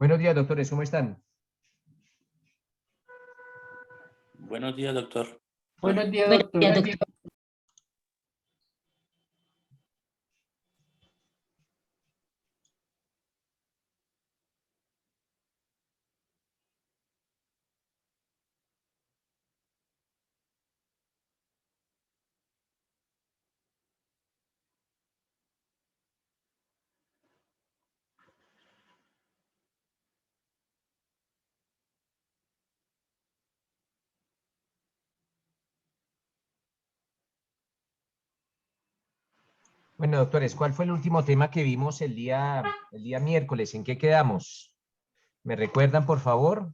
Buenos días, doctores, ¿cómo están? Buenos días, doctor. Buenos días, Buenos doctor. días, doctor. Bueno, doctores, ¿cuál fue el último tema que vimos el día miércoles? ¿En qué quedamos? ¿Me recuerdan, por favor?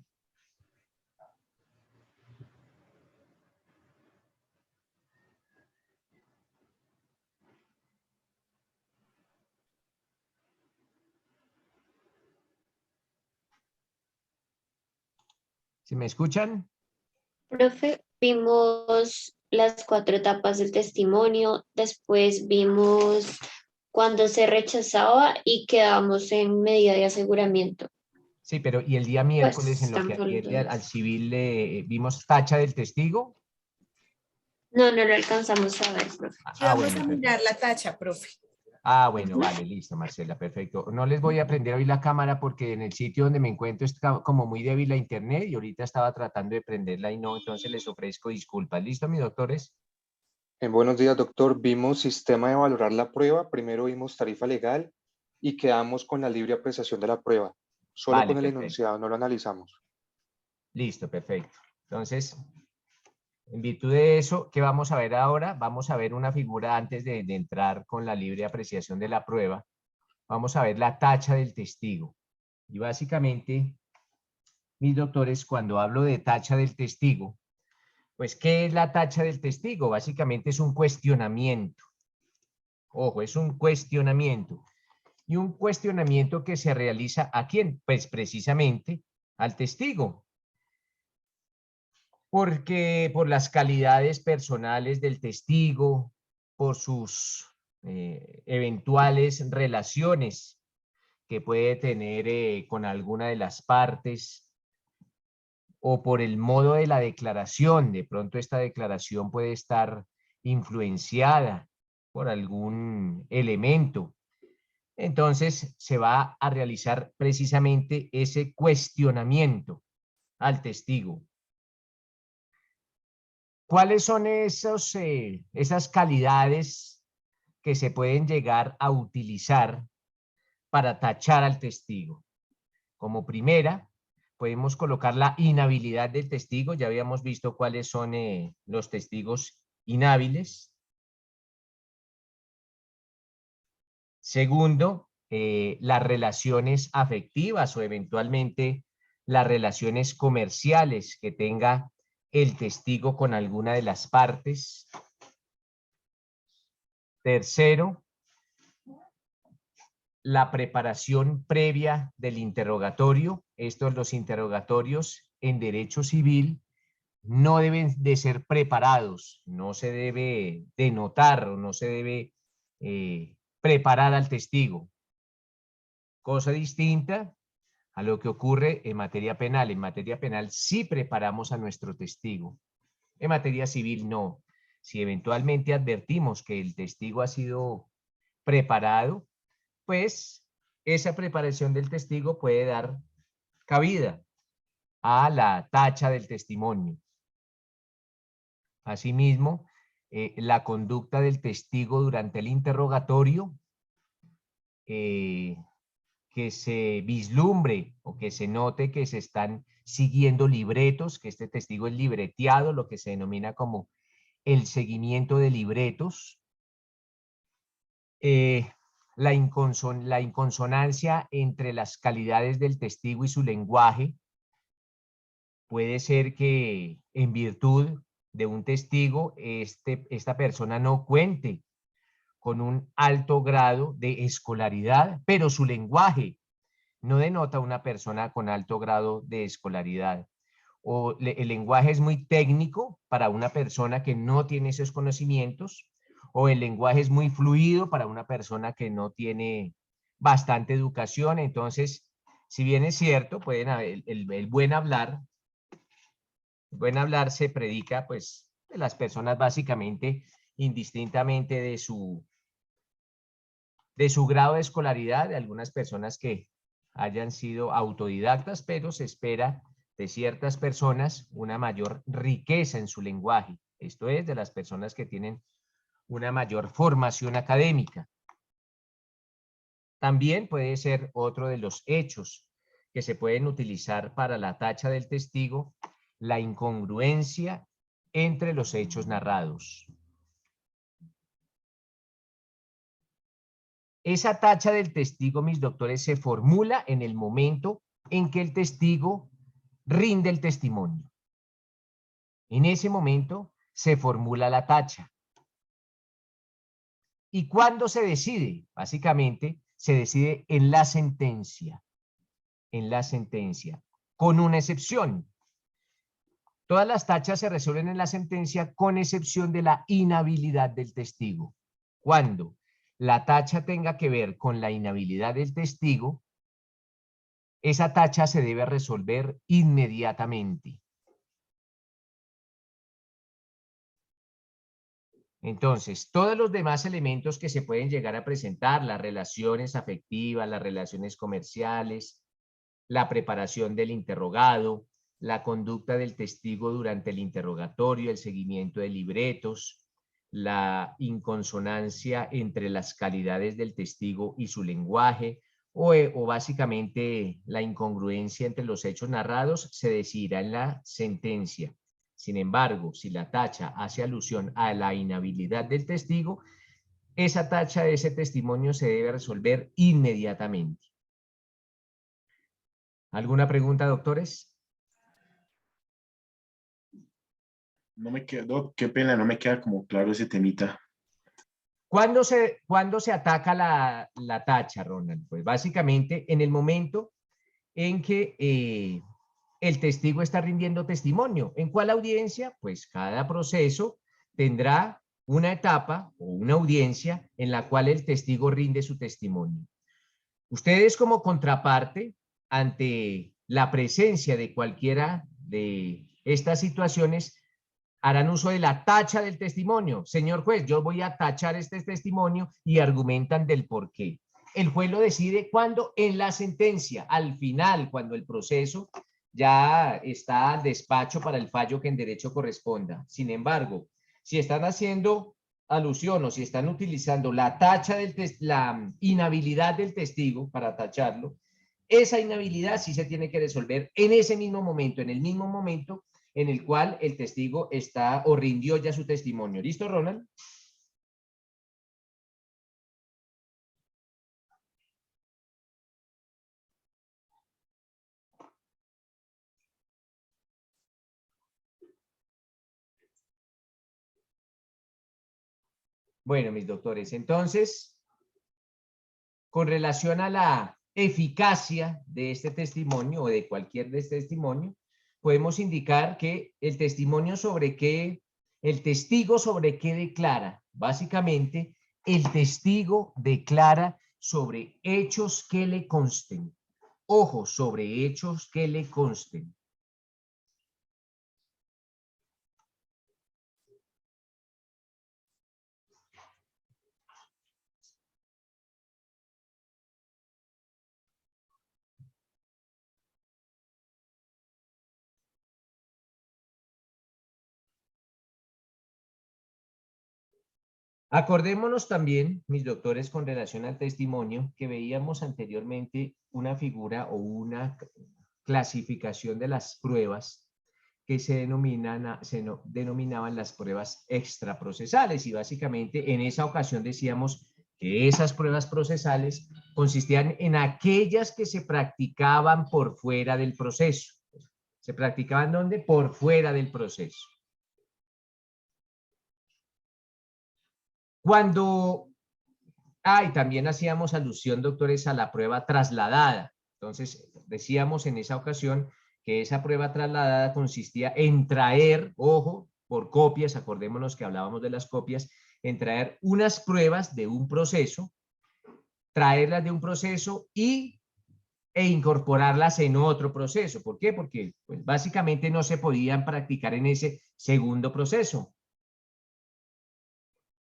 ¿Sí me escuchan? Profe, vimos las 4 etapas del testimonio, después vimos cuando se rechazaba y quedamos en medida de aseguramiento. Sí, pero ¿y el día Pues miércoles en lo que estamos hablando atiende de al eso. civil vimos tacha del testigo? No, no lo alcanzamos a ver, profe. Sí, vamos Bueno, a perfecto. mirar la tacha, profe. Bueno, Ujú. vale, listo, Marcela, perfecto. No les voy a prender hoy la cámara porque en el sitio donde me encuentro está como muy débil la internet y ahorita estaba tratando de prenderla y no, entonces les ofrezco disculpas. ¿Listo, mis doctores? Buenos días, doctor. Vimos sistema de valorar la prueba. Primero vimos tarifa legal y quedamos con la libre apreciación de la prueba. Solo Vale, con el perfecto. enunciado, no lo analizamos. Listo, perfecto. Entonces, en virtud de eso, ¿qué vamos a ver ahora? Vamos a ver una figura antes de entrar con la libre apreciación de la prueba. Vamos a ver la tacha del testigo. Y básicamente, mis doctores, cuando hablo de tacha del testigo, pues, ¿qué es la tacha del testigo? Básicamente es un cuestionamiento. Ojo, es un cuestionamiento. Y un cuestionamiento que se realiza ¿a quién? Pues precisamente al testigo. Porque por las calidades personales del testigo, por sus eventuales relaciones que puede tener con alguna de las partes, o por el modo de la declaración. De pronto esta declaración puede estar influenciada por algún elemento. Entonces se va a realizar precisamente ese cuestionamiento al testigo. ¿Cuáles son esas calidades que se pueden llegar a utilizar para tachar al testigo? Como primera, podemos colocar la inhabilidad del testigo. Ya habíamos visto cuáles son los testigos inhábiles. Segundo, las relaciones afectivas o eventualmente las relaciones comerciales que tenga el testigo con alguna de las partes. Tercero, la preparación previa del interrogatorio. Estos, los interrogatorios en derecho civil, no deben de ser preparados, no se debe denotar o no se debe preparar al testigo. Cosa distinta a lo que ocurre en materia penal. En materia penal sí preparamos a nuestro testigo. En materia civil no. Si eventualmente advertimos que el testigo ha sido preparado, pues esa preparación del testigo puede dar cabida a la tacha del testimonio. Asimismo, la conducta del testigo durante el interrogatorio, que se vislumbre o que se note que se están siguiendo libretos, que este testigo es libreteado, lo que se denomina como el seguimiento de libretos. La inconsonancia entre las calidades del testigo y su lenguaje. Puede ser que en virtud de un testigo, esta persona no cuente con un alto grado de escolaridad, pero su lenguaje no denota una persona con alto grado de escolaridad. O el lenguaje es muy técnico para una persona que no tiene esos conocimientos, o el lenguaje es muy fluido para una persona que no tiene bastante educación. Entonces, Si bien es cierto, pueden haber, el buen hablar se predica pues de las personas básicamente, indistintamente de su grado de escolaridad, de algunas personas que hayan sido autodidactas, pero se espera de ciertas personas una mayor riqueza en su lenguaje. Esto es, de las personas que tienen una mayor formación académica. También puede ser otro de los hechos que se pueden utilizar para la tacha del testigo, la incongruencia entre los hechos narrados. Esa tacha del testigo, mis doctores, se formula en el momento en que el testigo rinde el testimonio. En ese momento se formula la tacha. ¿Y cuándo se decide? Básicamente, se decide en la sentencia. En la sentencia, con una excepción. Todas las tachas se resuelven en la sentencia con excepción de la inhabilidad del testigo. Cuando la tacha tenga que ver con la inhabilidad del testigo, esa tacha se debe resolver inmediatamente. Entonces, todos los demás elementos que se pueden llegar a presentar, las relaciones afectivas, las relaciones comerciales, la preparación del interrogado, la conducta del testigo durante el interrogatorio, el seguimiento de libretos, la inconsonancia entre las calidades del testigo y su lenguaje, o básicamente la incongruencia entre los hechos narrados, se decidirá en la sentencia. Sin embargo, si la tacha hace alusión a la inhabilidad del testigo, esa tacha de ese testimonio se debe resolver inmediatamente. ¿Alguna pregunta, doctores? No me quedó, qué pena, no me queda como claro ese temita. ¿Cuándo se ataca la tacha, Ronald? Pues básicamente en el momento en que el testigo está rindiendo testimonio. ¿En cuál audiencia? Pues cada proceso tendrá una etapa o una audiencia en la cual el testigo rinde su testimonio. Ustedes como contraparte, ante la presencia de cualquiera de estas situaciones, harán uso de la tacha del testimonio. Señor juez, yo voy a tachar este testimonio y argumentan del por qué. El juez lo decide cuando en la sentencia, al final, cuando el proceso ya está al despacho para el fallo que en derecho corresponda. Sin embargo, si están haciendo alusión o si están utilizando la tacha la inhabilidad del testigo para tacharlo, esa inhabilidad sí se tiene que resolver en ese mismo momento, en el mismo momento en el cual el testigo está o rindió ya su testimonio. ¿Listo, Ronald? Bueno, mis doctores, entonces, con relación a la eficacia de este testimonio o de cualquier de este testimonio, podemos indicar que el testimonio sobre qué, el testigo sobre qué declara. Básicamente, el testigo declara sobre hechos que le consten. Ojo, sobre hechos que le consten. Acordémonos también, mis doctores, con relación al testimonio, que veíamos anteriormente una figura o una clasificación de las pruebas que se denominaban las pruebas extraprocesales, y básicamente en esa ocasión decíamos que esas pruebas procesales consistían en aquellas que se practicaban por fuera del proceso. ¿Se practicaban dónde? Por fuera del proceso. Cuando, y también hacíamos alusión, doctores, a la prueba trasladada. Entonces, decíamos en esa ocasión que esa prueba trasladada consistía en traer, ojo, por copias, acordémonos que hablábamos de las copias, en traer unas pruebas de un proceso, traerlas de un proceso y e incorporarlas en otro proceso. ¿Por qué? Porque pues, básicamente no se podían practicar en ese segundo proceso.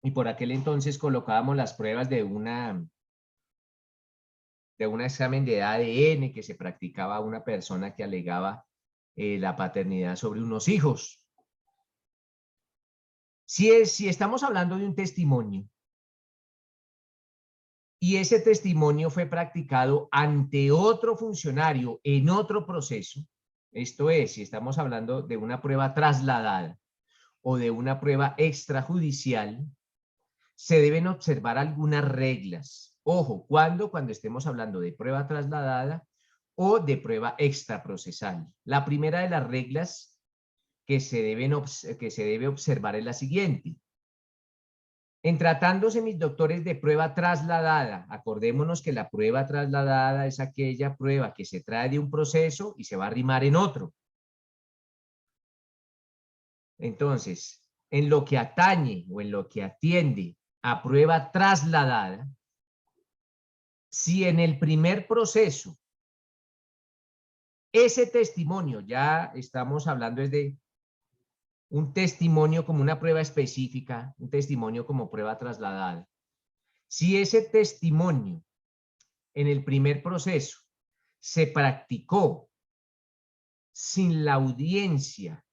Y por aquel entonces colocábamos las pruebas de un examen de ADN que se practicaba a una persona que alegaba la paternidad sobre unos hijos. Si estamos hablando de un testimonio y ese testimonio fue practicado ante otro funcionario en otro proceso, esto es, si estamos hablando de una prueba trasladada o de una prueba extrajudicial, se deben observar algunas reglas. Ojo, ¿cuándo? Cuando estemos hablando de prueba trasladada o de prueba extraprocesal. La primera de las reglas que se debe observar es la siguiente. En tratándose, mis doctores, de prueba trasladada, acordémonos que la prueba trasladada es aquella prueba que se trae de un proceso y se va a arrimar en otro. Entonces, en lo que atañe o en lo que atiende a prueba trasladada, si en el primer proceso ese testimonio, ya estamos hablando de un testimonio como una prueba específica, un testimonio como prueba trasladada. Si ese testimonio en el primer proceso se practicó sin la audiencia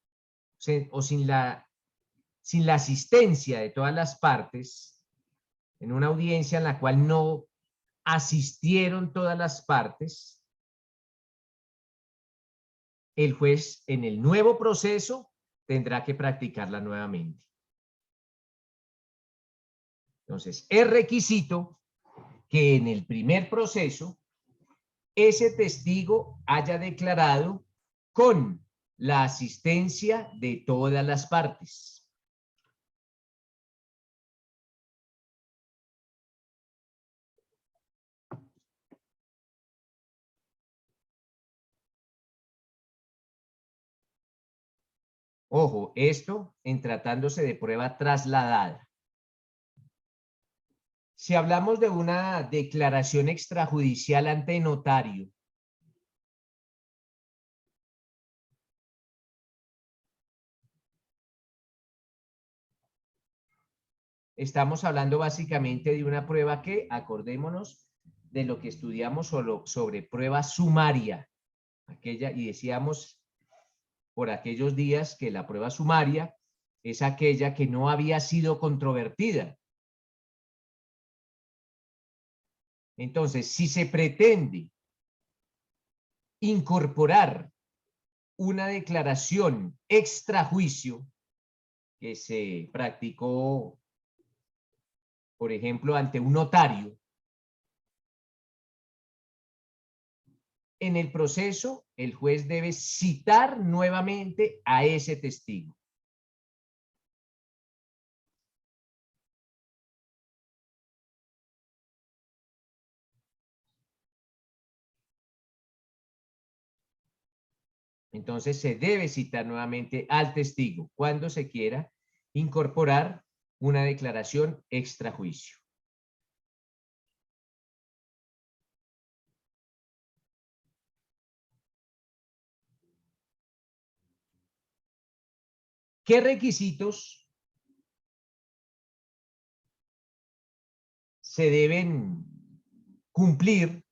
o sin la asistencia de todas las partes, en una audiencia en la cual no asistieron todas las partes, el juez en el nuevo proceso tendrá que practicarla nuevamente. Entonces, es requisito que en el primer proceso ese testigo haya declarado con la asistencia de todas las partes. Ojo, esto en tratándose de prueba trasladada. Si hablamos de una declaración extrajudicial ante notario, estamos hablando básicamente de una prueba que, acordémonos de lo que estudiamos sobre prueba sumaria, aquella, y decíamos por aquellos días que la prueba sumaria es aquella que no había sido controvertida. Entonces, si se pretende incorporar una declaración extrajuicio que se practicó, por ejemplo, ante un notario, en el proceso el juez debe citar nuevamente a ese testigo. Entonces se debe citar nuevamente al testigo cuando se quiera incorporar una declaración extrajuicio. ¿Qué requisitos se deben cumplir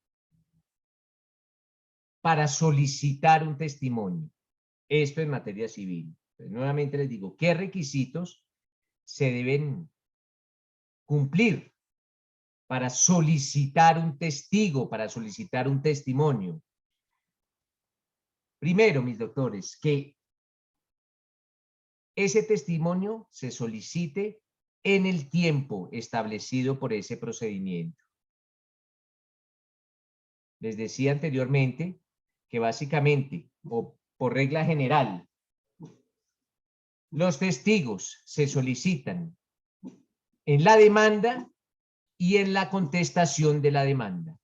para solicitar un testimonio? Esto en materia civil. Entonces, nuevamente les digo, ¿qué requisitos se deben cumplir para solicitar un testigo, para solicitar un testimonio? Primero, mis doctores, que ese testimonio se solicite en el tiempo establecido por ese procedimiento. Les decía anteriormente que básicamente, o por regla general, los testigos se solicitan en la demanda y en la contestación de la demanda.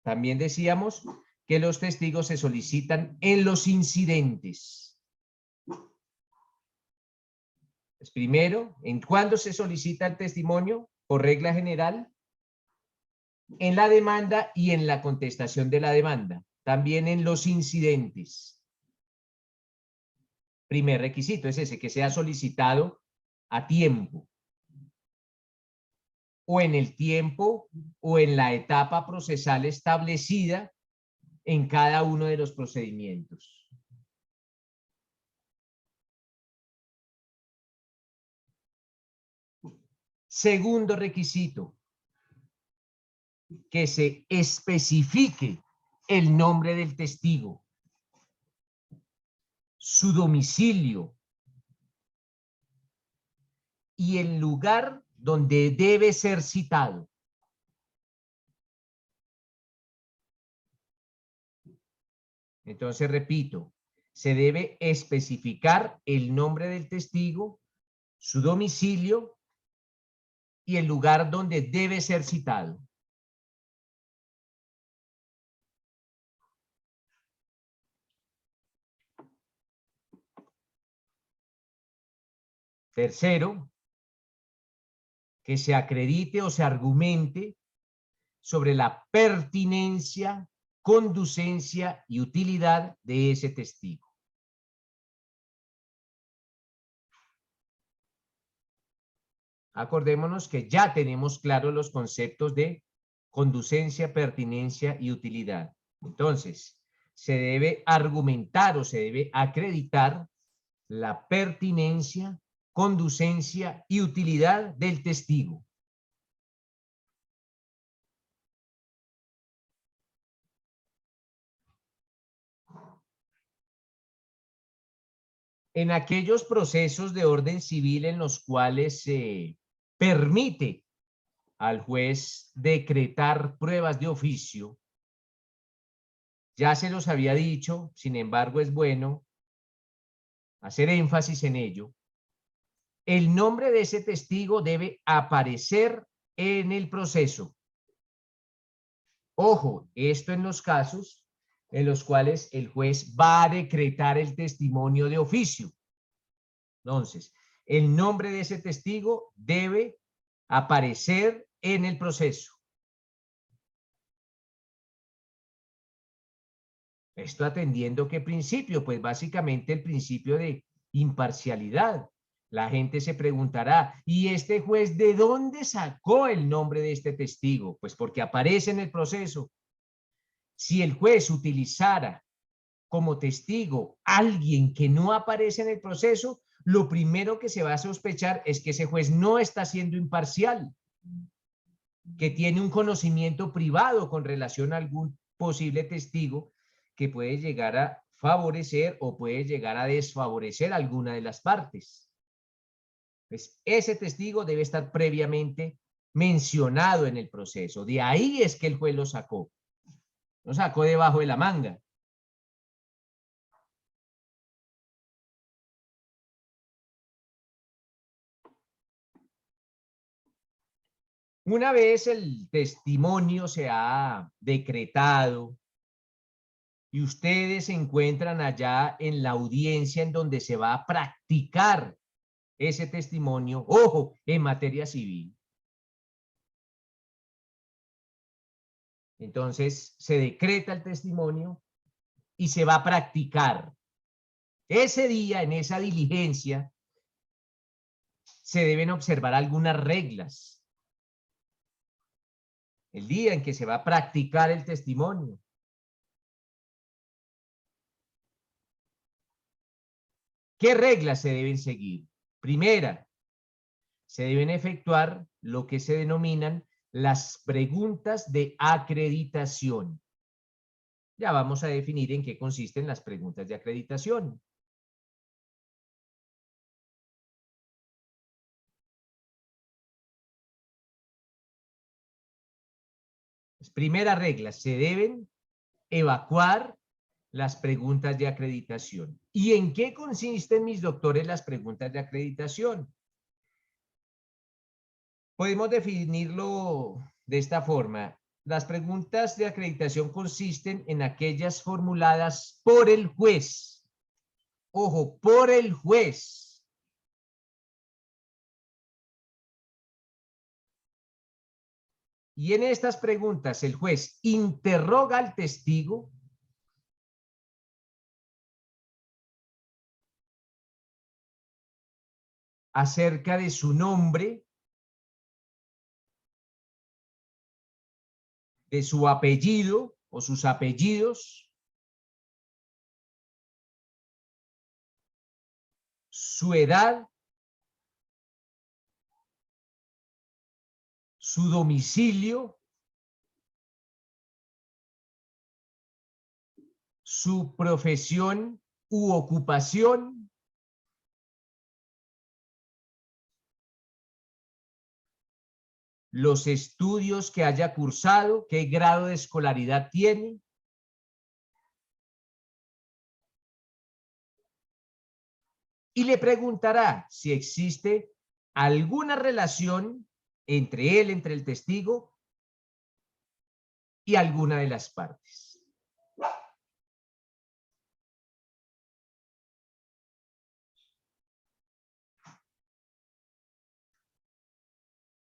También decíamos que los testigos se solicitan en los incidentes. Pues primero, ¿en cuándo se solicita el testimonio? Por regla general, en la demanda y en la contestación de la demanda. También en los incidentes. Primer requisito es ese, que sea solicitado a tiempo. O en el tiempo o en la etapa procesal establecida en cada uno de los procedimientos. Segundo requisito, que se especifique el nombre del testigo, su domicilio y el lugar donde debe ser citado. Entonces, repito, se debe especificar el nombre del testigo, su domicilio y el lugar donde debe ser citado. Tercero, que se acredite o se argumente sobre la pertinencia, conducencia y utilidad de ese testigo. Acordémonos que ya tenemos claros los conceptos de conducencia, pertinencia y utilidad. Entonces, se debe argumentar o se debe acreditar la pertinencia, conducencia y utilidad del testigo. En aquellos procesos de orden civil en los cuales se permite al juez decretar pruebas de oficio, ya se los había dicho, sin embargo es bueno hacer énfasis en ello. El nombre de ese testigo debe aparecer en el proceso. Ojo, esto en los casos en los cuales el juez va a decretar el testimonio de oficio. Entonces, el nombre de ese testigo debe aparecer en el proceso. Esto atendiendo ¿qué principio? Pues básicamente el principio de imparcialidad. La gente se preguntará, ¿y este juez de dónde sacó el nombre de este testigo? Pues porque aparece en el proceso. Si el juez utilizara como testigo alguien que no aparece en el proceso, lo primero que se va a sospechar es que ese juez no está siendo imparcial, que tiene un conocimiento privado con relación a algún posible testigo que puede llegar a favorecer o puede llegar a desfavorecer a alguna de las partes. Pues ese testigo debe estar previamente mencionado en el proceso. De ahí es que el juez lo sacó. Lo sacó debajo de la manga. Una vez el testimonio se ha decretado y ustedes se encuentran allá en la audiencia en donde se va a practicar ese testimonio, ojo, en materia civil. Entonces se decreta el testimonio y se va a practicar. Ese día, en esa diligencia, se deben observar algunas reglas. El día en que se va a practicar el testimonio. ¿Qué reglas se deben seguir? Primera, se deben efectuar lo que se denominan las preguntas de acreditación. Ya vamos a definir en qué consisten las preguntas de acreditación. Primera regla, se deben evacuar las preguntas de acreditación. ¿Y en qué consisten, mis doctores, las preguntas de acreditación? Podemos definirlo de esta forma. Las preguntas de acreditación consisten en aquellas formuladas por el juez. Ojo, por el juez. Y en estas preguntas el juez interroga al testigo acerca de su nombre, de su apellido o sus apellidos, su edad, su domicilio, su profesión u ocupación, los estudios que haya cursado, qué grado de escolaridad tiene, y le preguntará si existe alguna relación entre él, entre el testigo y alguna de las partes.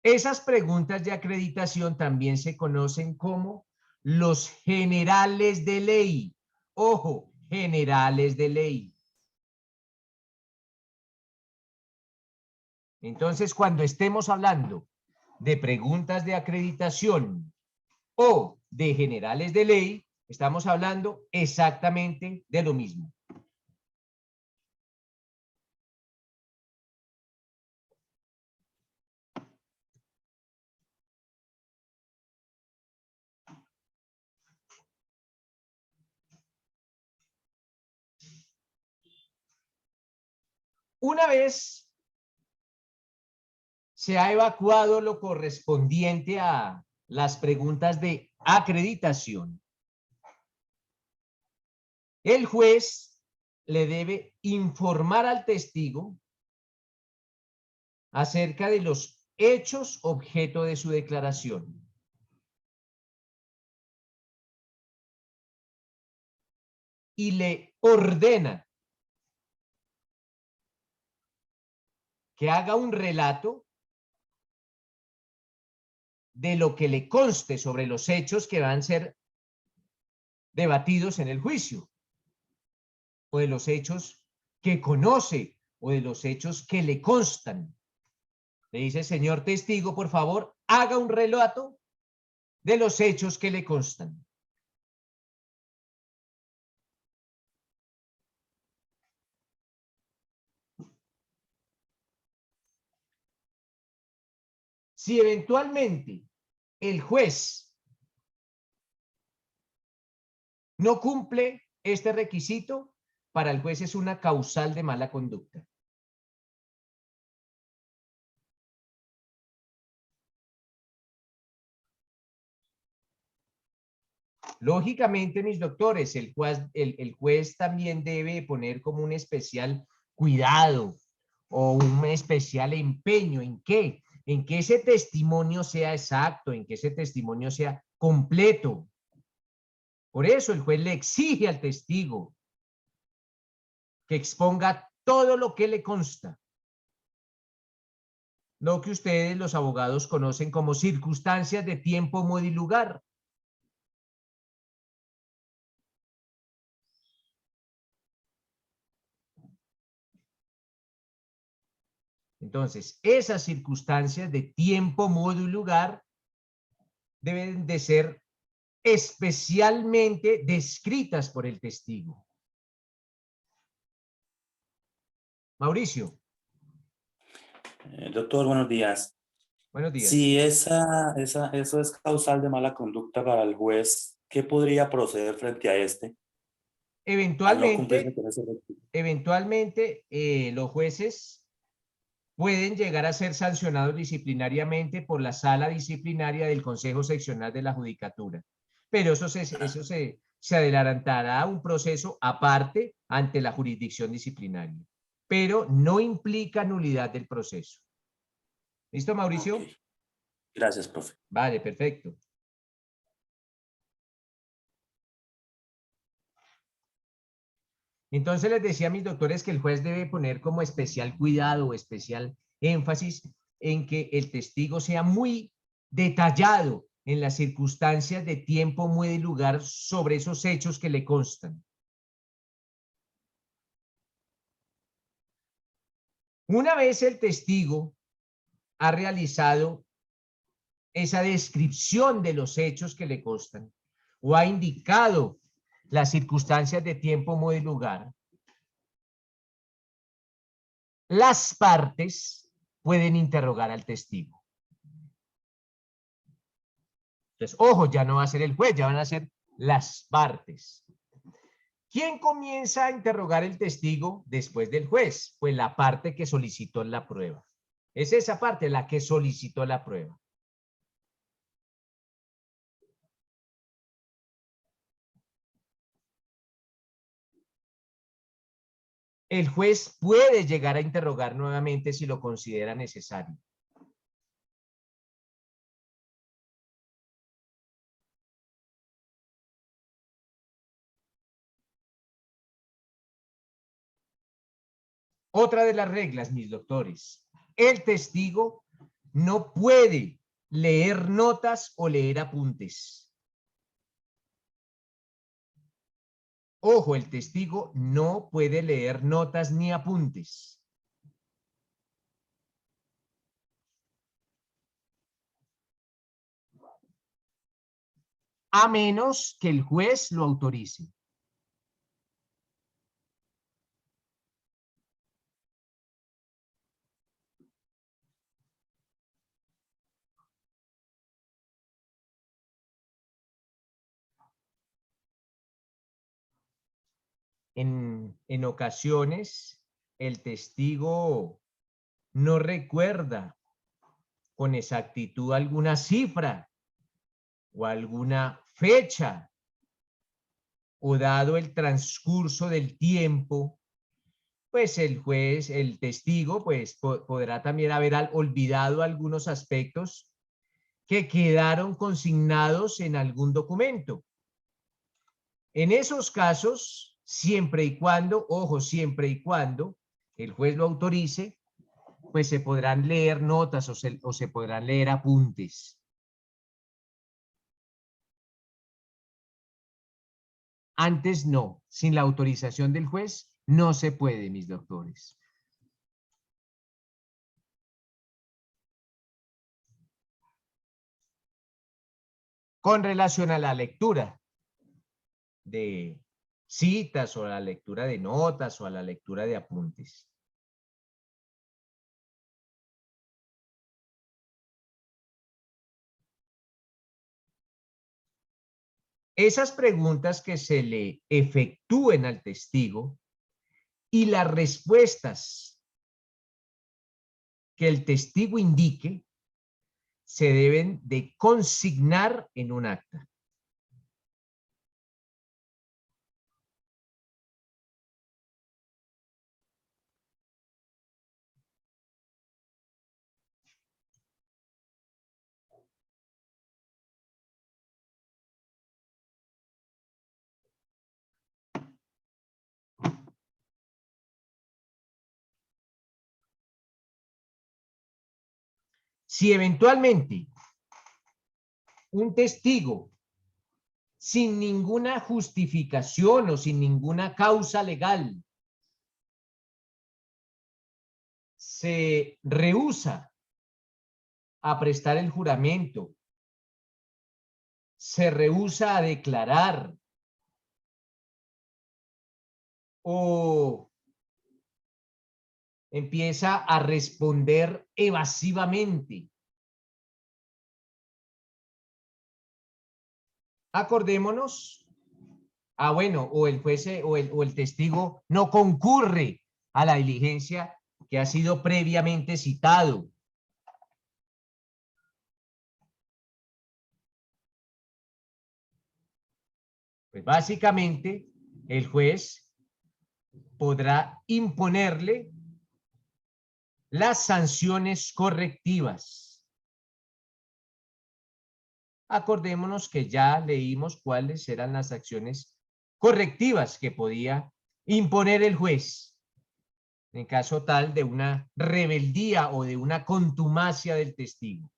Esas preguntas de acreditación también se conocen como los generales de ley. Ojo, generales de ley. Entonces, cuando estemos hablando de preguntas de acreditación o de generales de ley, estamos hablando exactamente de lo mismo. Una vez se ha evacuado lo correspondiente a las preguntas de acreditación, el juez le debe informar al testigo acerca de los hechos objeto de su declaración. Y le ordena que haga un relato de lo que le conste sobre los hechos que van a ser debatidos en el juicio, o de los hechos que conoce, o de los hechos que le constan. Le dice, señor testigo, por favor, haga un relato de los hechos que le constan. Si eventualmente el juez no cumple este requisito, para el juez es una causal de mala conducta. Lógicamente, mis doctores, el juez también debe poner como un especial cuidado o un especial empeño. ¿En qué? En que ese testimonio sea exacto, en que ese testimonio sea completo. Por eso el juez le exige al testigo que exponga todo lo que le consta. Lo que ustedes, los abogados, conocen como circunstancias de tiempo, modo y lugar. Entonces, esas circunstancias de tiempo, modo y lugar deben de ser especialmente descritas por el testigo. Mauricio. Doctor, buenos días. Buenos días. Si eso es causal de mala conducta para el juez, ¿qué podría proceder frente a este? Eventualmente, Con ese requisito. eventualmente los jueces pueden llegar a ser sancionados disciplinariamente por la sala disciplinaria del Consejo Seccional de la Judicatura. Pero eso se adelantará a un proceso aparte ante la jurisdicción disciplinaria. Pero no implica nulidad del proceso. ¿Listo, Mauricio? Okay. Gracias, profe. Vale, perfecto. Entonces les decía a mis doctores que el juez debe poner como especial cuidado o especial énfasis en que el testigo sea muy detallado en las circunstancias de tiempo, modo y lugar sobre esos hechos que le constan. Una vez el testigo ha realizado esa descripción de los hechos que le constan o ha indicado las circunstancias de tiempo, modo y lugar, las partes pueden interrogar al testigo. Entonces, ojo, ya no va a ser el juez, ya van a ser las partes. ¿Quién comienza a interrogar el testigo después del juez? Pues la parte que solicitó la prueba. Es esa parte la que solicitó la prueba. El juez puede llegar a interrogar nuevamente si lo considera necesario. Otra de las reglas, mis doctores, el testigo no puede leer notas o leer apuntes. Ojo, el testigo no puede leer notas ni apuntes. A menos que el juez lo autorice. En ocasiones, el testigo no recuerda con exactitud alguna cifra o alguna fecha, o dado el transcurso del tiempo, pues el juez, el testigo, pues podrá también haber olvidado algunos aspectos que quedaron consignados en algún documento. En esos casos, siempre y cuando, ojo, siempre y cuando el juez lo autorice, pues se podrán leer notas o se podrán leer apuntes. Antes no, sin la autorización del juez no se puede, mis doctores. Con relación a la lectura de citas o a la lectura de notas o a la lectura de apuntes. Esas preguntas que se le efectúen al testigo y las respuestas que el testigo indique se deben de consignar en un acta. Si eventualmente un testigo, sin ninguna justificación o sin ninguna causa legal, se rehúsa a prestar el juramento, se rehúsa a declarar o empieza a responder evasivamente, acordémonos, bueno, o el juez o el testigo no concurre a la diligencia que ha sido previamente citado. Pues básicamente el juez podrá imponerle las sanciones correctivas. Acordémonos que ya leímos cuáles eran las acciones correctivas que podía imponer el juez en caso tal de una rebeldía o de una contumacia del testigo.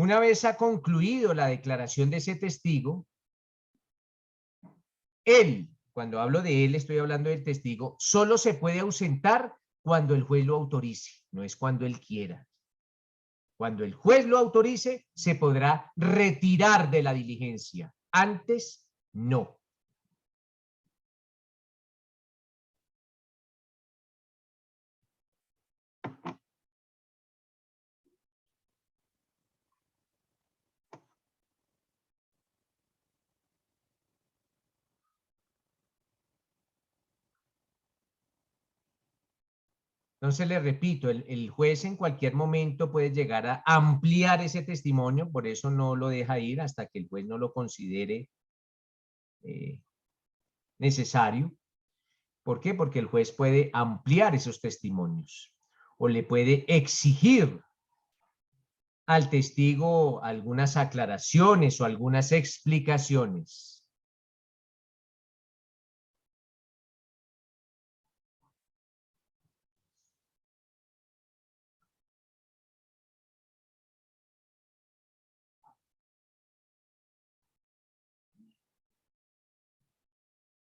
Una vez ha concluido la declaración de ese testigo, él, cuando hablo de él, estoy hablando del testigo, solo se puede ausentar cuando el juez lo autorice, no es cuando él quiera. Cuando el juez lo autorice, se podrá retirar de la diligencia. Antes, no. Entonces le repito, el juez en cualquier momento puede llegar a ampliar ese testimonio, por eso no lo deja ir hasta que el juez no lo considere necesario. ¿Por qué? Porque el juez puede ampliar esos testimonios o le puede exigir al testigo algunas aclaraciones o algunas explicaciones.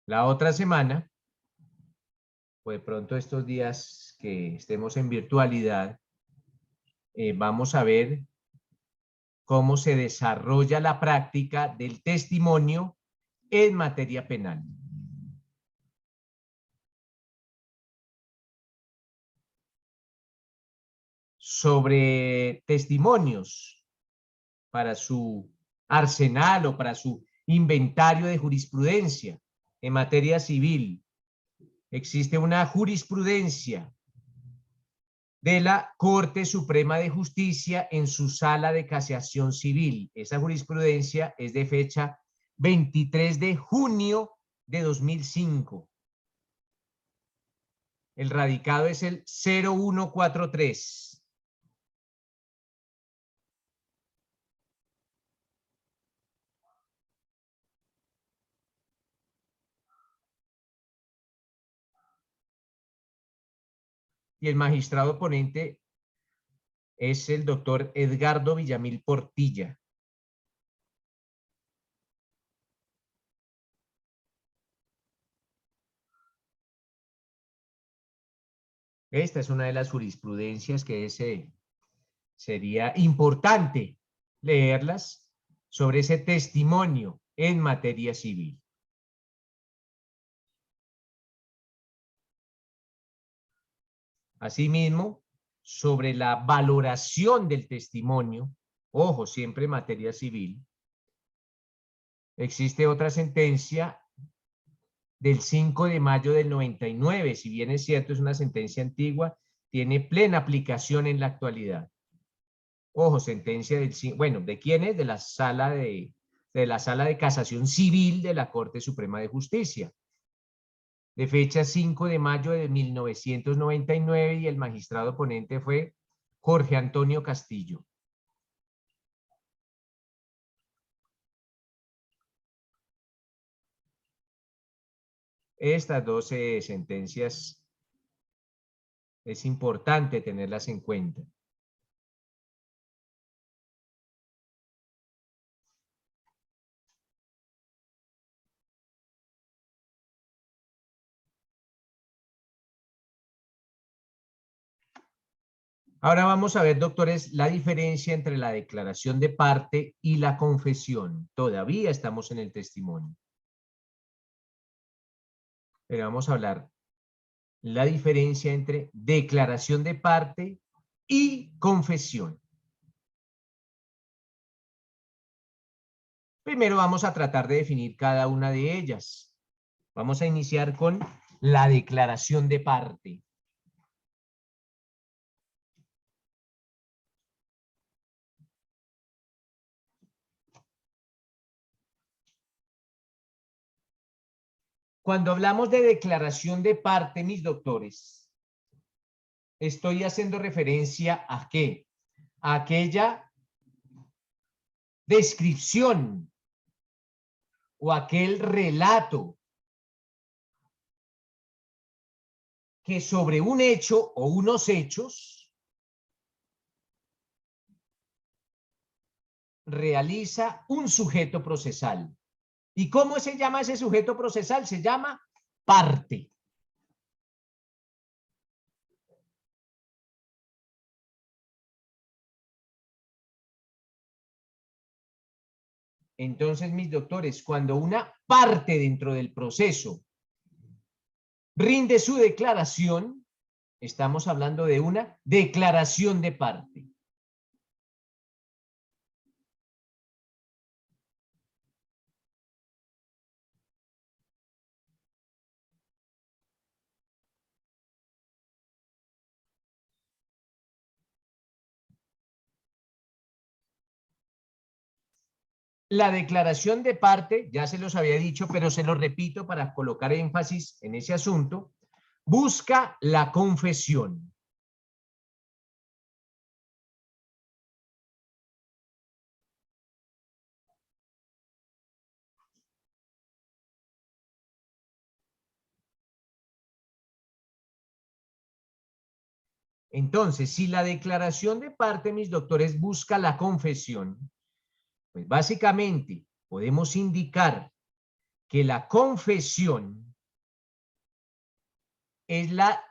La otra semana, o de pronto estos días que estemos en virtualidad, vamos a ver cómo se desarrolla la práctica del testimonio en materia penal. Sobre testimonios para su arsenal o para su inventario de jurisprudencia en materia civil. Existe una jurisprudencia de la Corte Suprema de Justicia en su sala de casación civil. Esa jurisprudencia es de fecha 23 de junio de 2005. El radicado es el 0143. Y el magistrado ponente es el doctor Edgardo Villamil Portilla. Esta es una de las jurisprudencias que sería importante leerlas sobre ese testimonio en materia civil. Asimismo, sobre la valoración del testimonio, ojo, siempre en materia civil, existe otra sentencia del 5 de mayo del 99, si bien es cierto, es una sentencia antigua, tiene plena aplicación en la actualidad. Ojo, sentencia del, bueno, ¿de quién es? De la sala de casación civil de la Corte Suprema de Justicia, de fecha 5 de mayo de 1999, y el magistrado ponente fue Jorge Antonio Castillo. Estas 12 sentencias es importante tenerlas en cuenta. Ahora vamos a ver, doctores, la diferencia entre la declaración de parte y la confesión. Todavía estamos en el testimonio. Pero vamos a hablar la diferencia entre declaración de parte y confesión. Primero vamos a tratar de definir cada una de ellas. Vamos a iniciar con la declaración de parte. Cuando hablamos de declaración de parte, mis doctores, estoy haciendo referencia ¿a qué? A aquella descripción o aquel relato que sobre un hecho o unos hechos realiza un sujeto procesal. ¿Y cómo se llama ese sujeto procesal? Se llama parte. Entonces, mis doctores, cuando una parte dentro del proceso rinde su declaración, estamos hablando de una declaración de parte. La declaración de parte, ya se los había dicho, pero se lo repito para colocar énfasis en ese asunto, busca la confesión. Entonces, si la declaración de parte, mis doctores, busca la confesión, pues básicamente podemos indicar que la confesión es la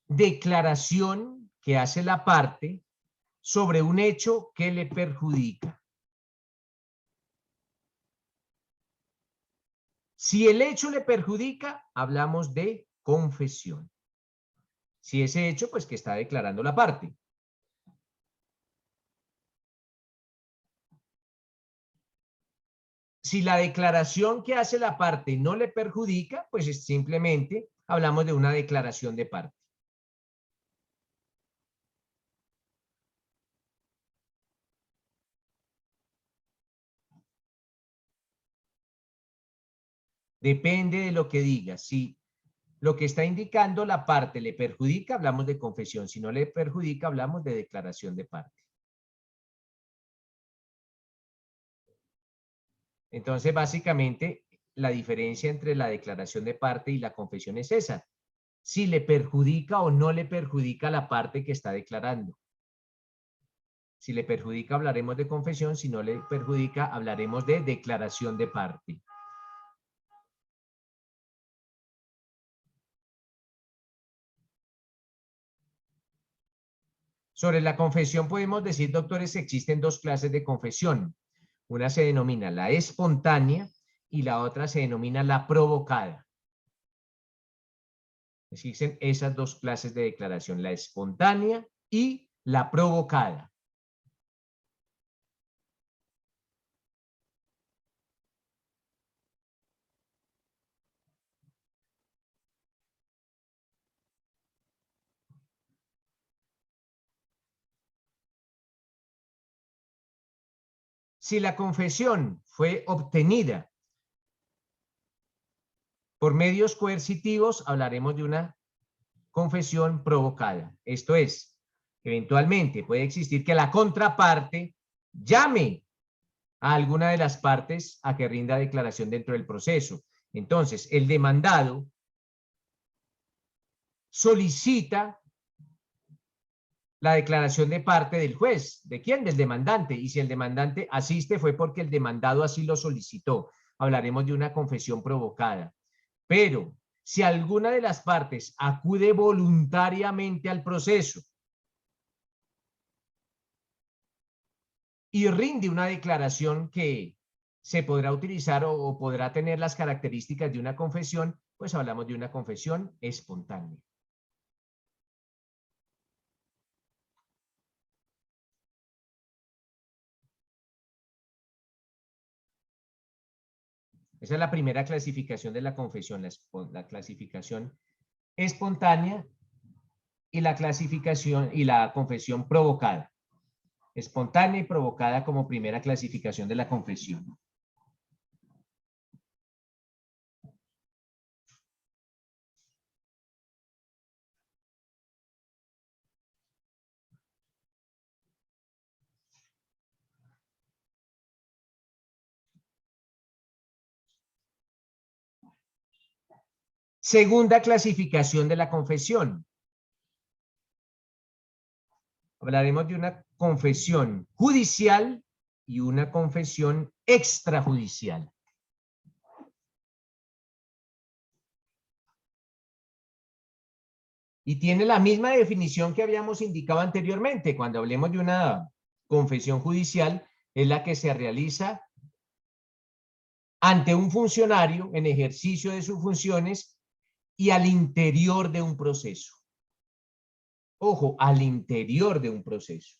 declaración que hace la parte sobre un hecho que le perjudica. Si el hecho le perjudica, hablamos de confesión. Si ese hecho, pues que está declarando la parte. Si la declaración que hace la parte no le perjudica, pues simplemente hablamos de una declaración de parte. Depende de lo que diga. Si lo que está indicando la parte le perjudica, hablamos de confesión. Si no le perjudica, hablamos de declaración de parte. Entonces, básicamente, la diferencia entre la declaración de parte y la confesión es esa. Si le perjudica o no le perjudica la parte que está declarando. Si le perjudica, hablaremos de confesión. Si no le perjudica, hablaremos de declaración de parte. Sobre la confesión podemos decir, doctores, que existen dos clases de confesión. Una se denomina la espontánea y la otra se denomina la provocada. Existen esas dos clases de declaración, la espontánea y la provocada. Si la confesión fue obtenida por medios coercitivos, hablaremos de una confesión provocada. Esto es, eventualmente puede existir que la contraparte llame a alguna de las partes a que rinda declaración dentro del proceso. Entonces, el demandado solicita la declaración de parte del juez. ¿De quién? Del demandante. Y si el demandante asiste fue porque el demandado así lo solicitó. Hablaremos de una confesión provocada. Pero si alguna de las partes acude voluntariamente al proceso y rinde una declaración que se podrá utilizar o podrá tener las características de una confesión, pues hablamos de una confesión espontánea. Esa es la primera clasificación de la confesión, la clasificación espontánea y la clasificación y la confesión provocada. Espontánea y provocada como primera clasificación de la confesión. Segunda clasificación de la confesión. Hablaremos de una confesión judicial y una confesión extrajudicial. Y tiene la misma definición que habíamos indicado anteriormente. Cuando hablemos de una confesión judicial, es la que se realiza ante un funcionario en ejercicio de sus funciones y al interior de un proceso. Ojo, al interior de un proceso.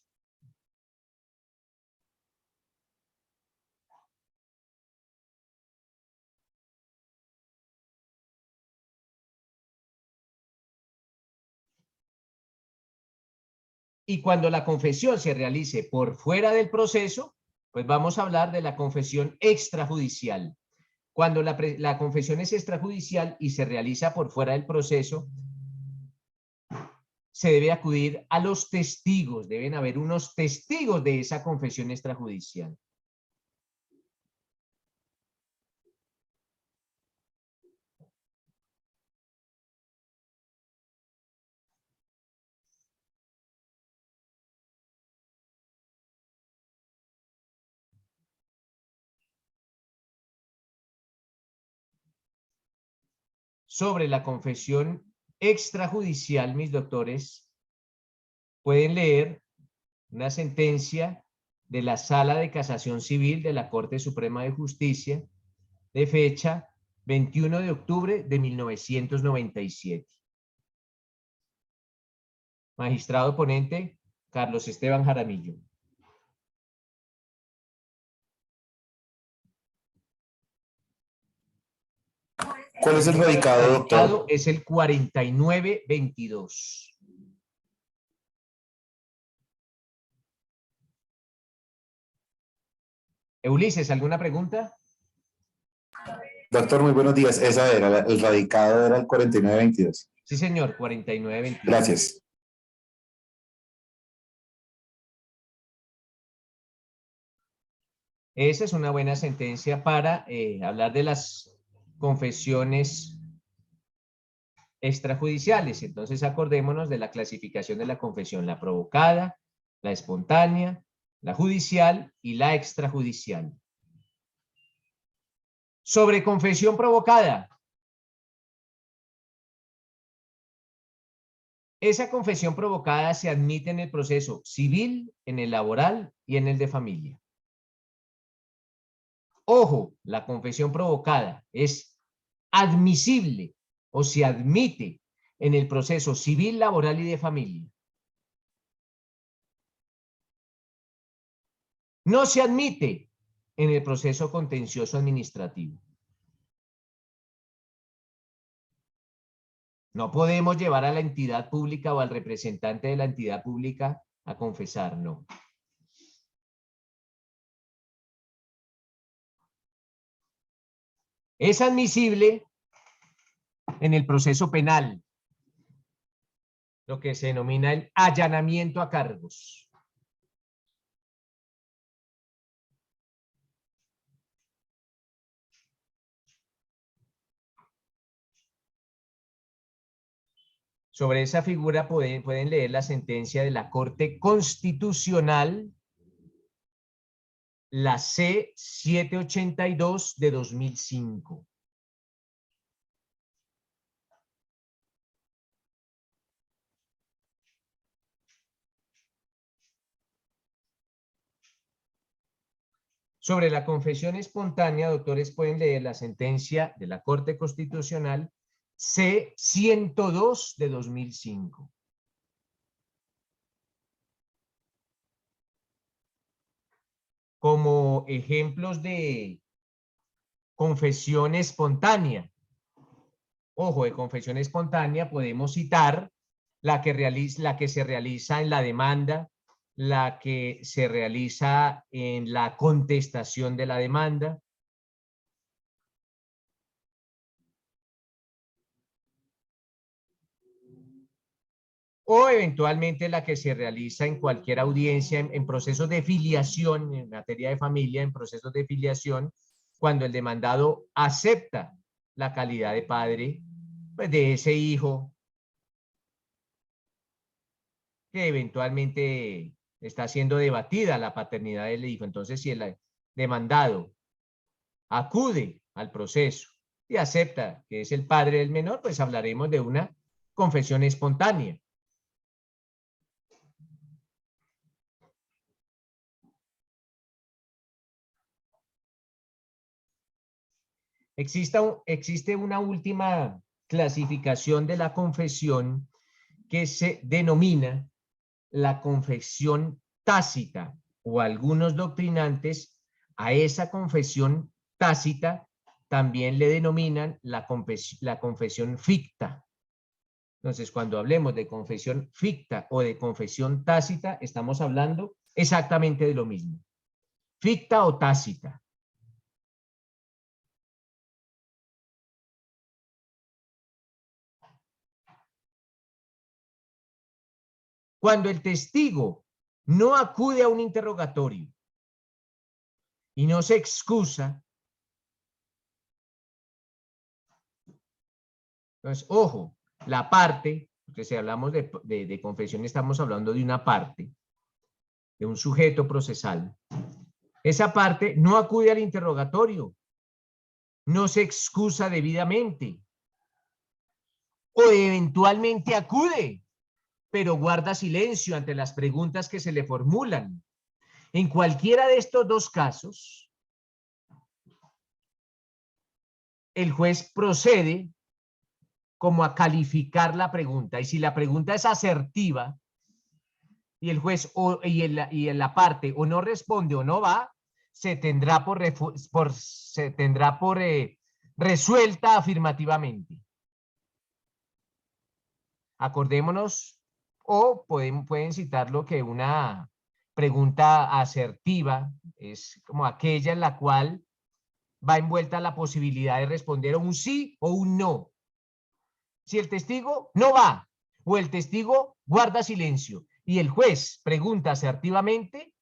Y cuando la confesión se realice por fuera del proceso, pues vamos a hablar de la confesión extrajudicial. Cuando la confesión es extrajudicial y se realiza por fuera del proceso, se debe acudir a los testigos. Deben haber unos testigos de esa confesión extrajudicial. Sobre la confesión extrajudicial, mis doctores pueden leer una sentencia de la Sala de Casación Civil de la Corte Suprema de Justicia de fecha 21 de octubre de 1997. Magistrado ponente, Carlos Esteban Jaramillo. ¿Cuál es el radicado, doctor? Radicado es el 4922. Ulises, ¿alguna pregunta? Doctor, muy buenos días. Esa era, el radicado era el 4922. Sí, señor, 4922. Gracias. Esa es una buena sentencia para hablar de las confesiones extrajudiciales. Entonces acordémonos de la clasificación de la confesión: la provocada, la espontánea, la judicial y la extrajudicial. Sobre confesión provocada. Esa confesión provocada se admite en el proceso civil, en el laboral y en el de familia. Ojo, la confesión provocada es admisible o se admite en el proceso civil, laboral y de familia. No se admite en el proceso contencioso administrativo. No podemos llevar a la entidad pública o al representante de la entidad pública a confesar, no. Es admisible en el proceso penal, lo que se denomina el allanamiento a cargos. Sobre esa figura pueden leer la sentencia de la Corte Constitucional, la C-782 de 2005. Sobre la confesión espontánea, doctores, pueden leer la sentencia de la Corte Constitucional C-102 de 2005. Como ejemplos de confesión espontánea. Ojo, de confesión espontánea podemos citar la que se realiza en la demanda, la que se realiza en la contestación de la demanda. O eventualmente la que se realiza en cualquier audiencia en procesos de filiación, en materia de familia, en procesos de filiación, cuando el demandado acepta la calidad de padre, pues, de ese hijo que eventualmente está siendo debatida la paternidad del hijo. Entonces, si el demandado acude al proceso y acepta que es el padre del menor, pues hablaremos de una confesión espontánea. Existe una última clasificación de la confesión que se denomina la confesión tácita, o algunos doctrinantes a esa confesión tácita también le denominan la confesión ficta. Entonces, cuando hablemos de confesión ficta o de confesión tácita, estamos hablando exactamente de lo mismo. Ficta o tácita. Cuando el testigo no acude a un interrogatorio y no se excusa, entonces, ojo, la parte, porque si hablamos de confesión estamos hablando de una parte, de un sujeto procesal. Esa parte no acude al interrogatorio, no se excusa debidamente, o eventualmente acude, pero guarda silencio ante las preguntas que se le formulan. En cualquiera de estos dos casos, el juez procede como a calificar la pregunta. Y si la pregunta es asertiva y el juez y en la parte o no responde o no va, se tendrá resuelta afirmativamente. Acordémonos, o pueden citarlo que una pregunta asertiva es como aquella en la cual va envuelta la posibilidad de responder un sí o un no. Si el testigo no va o el testigo guarda silencio y el juez pregunta asertivamente,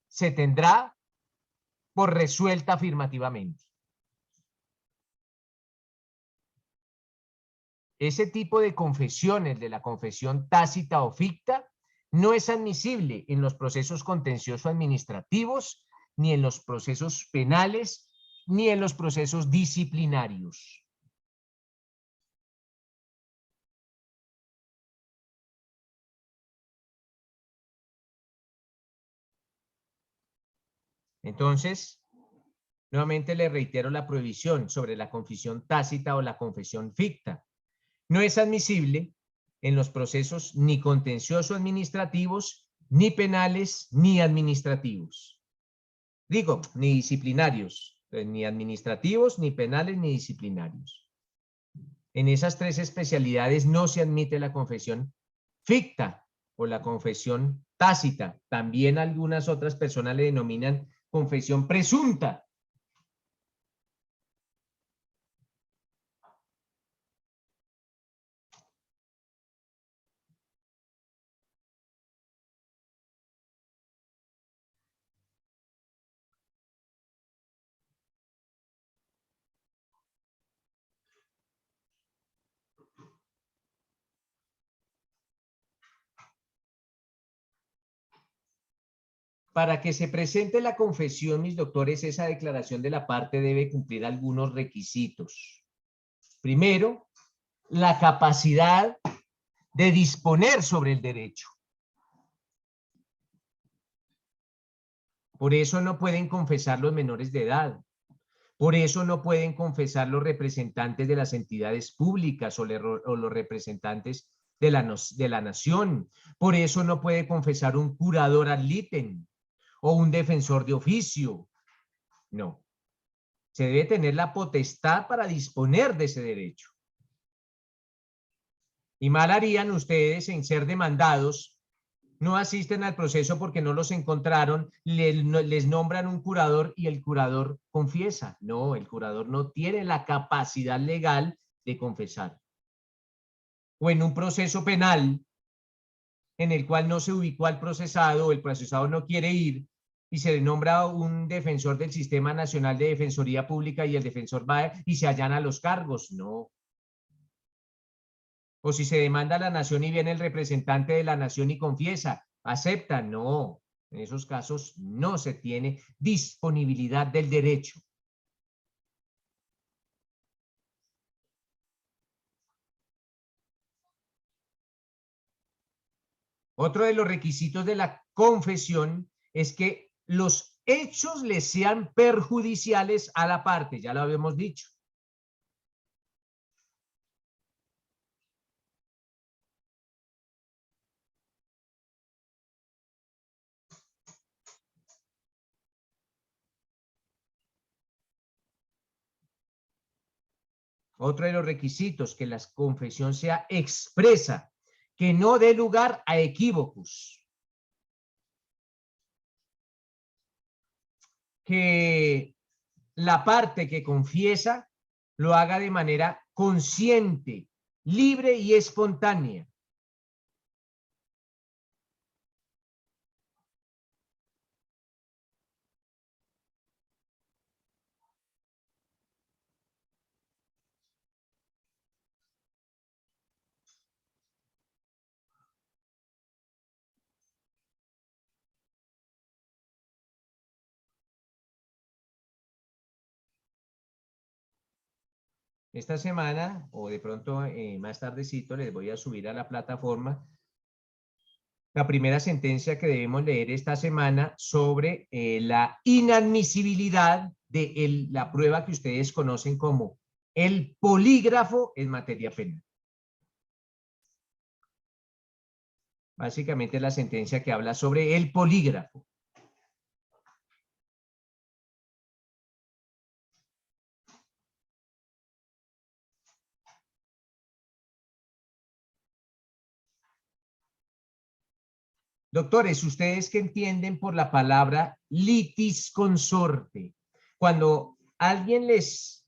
se tendrá por resuelta afirmativamente. Ese tipo de confesiones, de la confesión tácita o ficta, no es admisible en los procesos contencioso administrativos, ni en los procesos penales, ni en los procesos disciplinarios. Entonces, nuevamente le reitero la prohibición sobre la confesión tácita o la confesión ficta. No es admisible en los procesos ni contencioso administrativos, ni penales, ni administrativos. Digo, ni disciplinarios, ni administrativos, ni penales, ni disciplinarios. En esas tres especialidades no se admite la confesión ficta o la confesión tácita. También algunas otras personas le denominan confesión presunta. Para que se presente la confesión, mis doctores, esa declaración de la parte debe cumplir algunos requisitos. Primero, la capacidad de disponer sobre el derecho. Por eso no pueden confesar los menores de edad. Por eso no pueden confesar los representantes de las entidades públicas o los representantes de la nación. Por eso no puede confesar un curador ad litem o un defensor de oficio. No. Se debe tener la potestad para disponer de ese derecho. Y mal harían ustedes en ser demandados, no asisten al proceso porque no los encontraron, les nombran un curador y el curador confiesa. No, el curador no tiene la capacidad legal de confesar. O en un proceso penal en el cual no se ubicó al procesado o el procesado no quiere ir y se le nombra un defensor del Sistema Nacional de Defensoría Pública y el defensor va y se allana los cargos. No. O si se demanda a la nación y viene el representante de la nación y confiesa, ¿Acepta? No. En esos casos no se tiene disponibilidad del derecho. Otro de los requisitos de la confesión es que los hechos le sean perjudiciales a la parte, ya lo habíamos dicho. Otro de los requisitos, que la confesión sea expresa, que no dé lugar a equívocos. Que la parte que confiesa lo haga de manera consciente, libre y espontánea. Esta semana, o de pronto más tardecito, les voy a subir a la plataforma la primera sentencia que debemos leer esta semana sobre la inadmisibilidad de la prueba que ustedes conocen como el polígrafo en materia penal. Básicamente la sentencia que habla sobre el polígrafo. Doctores, ¿ustedes qué entienden por la palabra litisconsorte? Cuando alguien les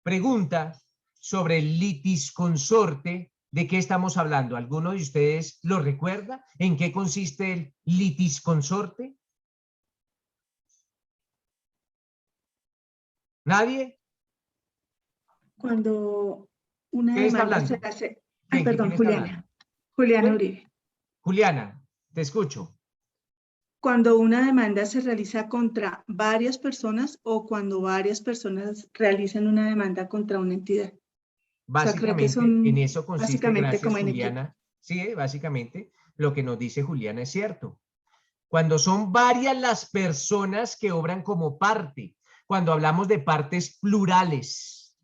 pregunta sobre el litisconsorte, ¿de qué estamos hablando? ¿Alguno de ustedes lo recuerda? ¿En qué consiste el litisconsorte? ¿Nadie? Cuando una ¿Quién está demanda se hablando? hace... ¿Quién perdón, está Juliana. hablando? Juliana ¿Quién? Uribe. Juliana, te escucho. Cuando una demanda se realiza contra varias personas o cuando varias personas realizan una demanda contra una entidad. O sea, creo que Básicamente, en eso consiste, básicamente como gracias en equipo. Juliana. Sí, básicamente lo que nos dice Juliana es cierto. Cuando son varias las personas que obran como parte, cuando hablamos de partes plurales.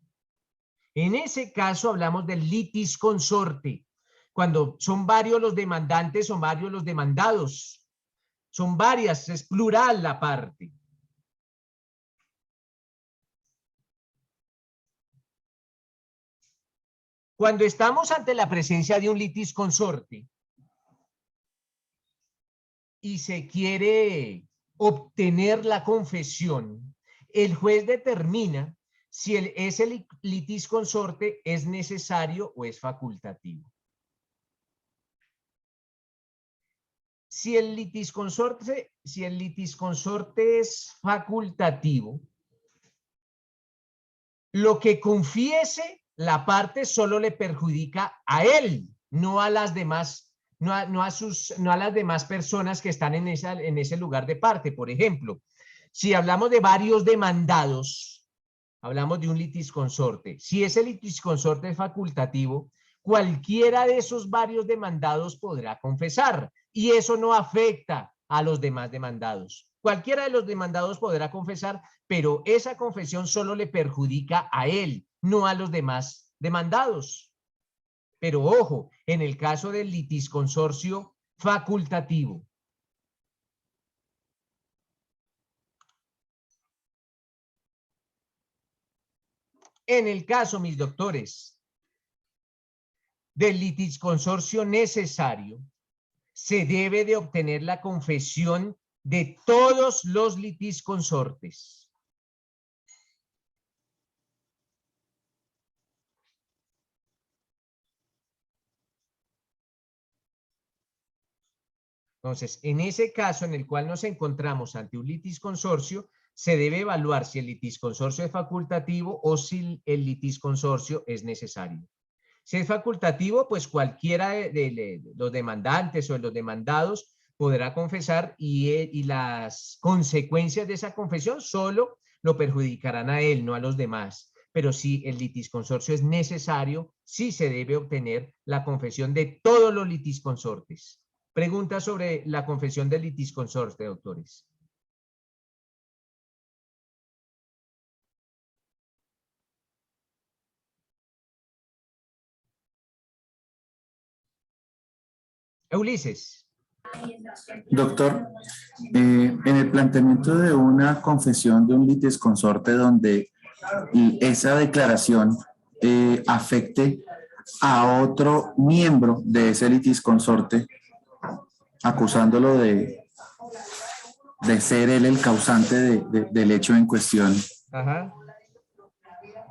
En ese caso hablamos del litisconsorte. Cuando son varios los demandantes, son varios los demandados. Son varias, es plural la parte. Cuando estamos ante la presencia de un litisconsorte y se quiere obtener la confesión, el juez determina si ese litisconsorte es necesario o es facultativo. Si el litisconsorte es facultativo, lo que confiese la parte solo le perjudica a él, no a las demás, no a las demás personas que están en ese lugar de parte. Por ejemplo, si hablamos de varios demandados, hablamos de un litisconsorte. Si ese litisconsorte es facultativo, cualquiera de esos varios demandados podrá confesar y eso no afecta a los demás demandados. Cualquiera de los demandados podrá confesar, pero esa confesión solo le perjudica a él, no a los demás demandados. Pero ojo, en el caso del litisconsorcio facultativo. En el caso, mis doctores, del litisconsorcio necesario, se debe de obtener la confesión de todos los litisconsortes. Entonces, en ese caso en el cual nos encontramos ante un litisconsorcio, se debe evaluar si el litisconsorcio es facultativo o si el litisconsorcio es necesario. Si es facultativo, pues cualquiera de los demandantes o de los demandados podrá confesar y las consecuencias de esa confesión solo lo perjudicarán a él, no a los demás. Pero si el litisconsorcio es necesario, sí se debe obtener la confesión de todos los litisconsortes. Pregunta sobre la confesión del litisconsorte, doctores. Ulises. Doctor, en el planteamiento de una confesión de un litisconsorte donde esa declaración afecte a otro miembro de ese litisconsorte, acusándolo de ser él el causante del hecho en cuestión, Ajá.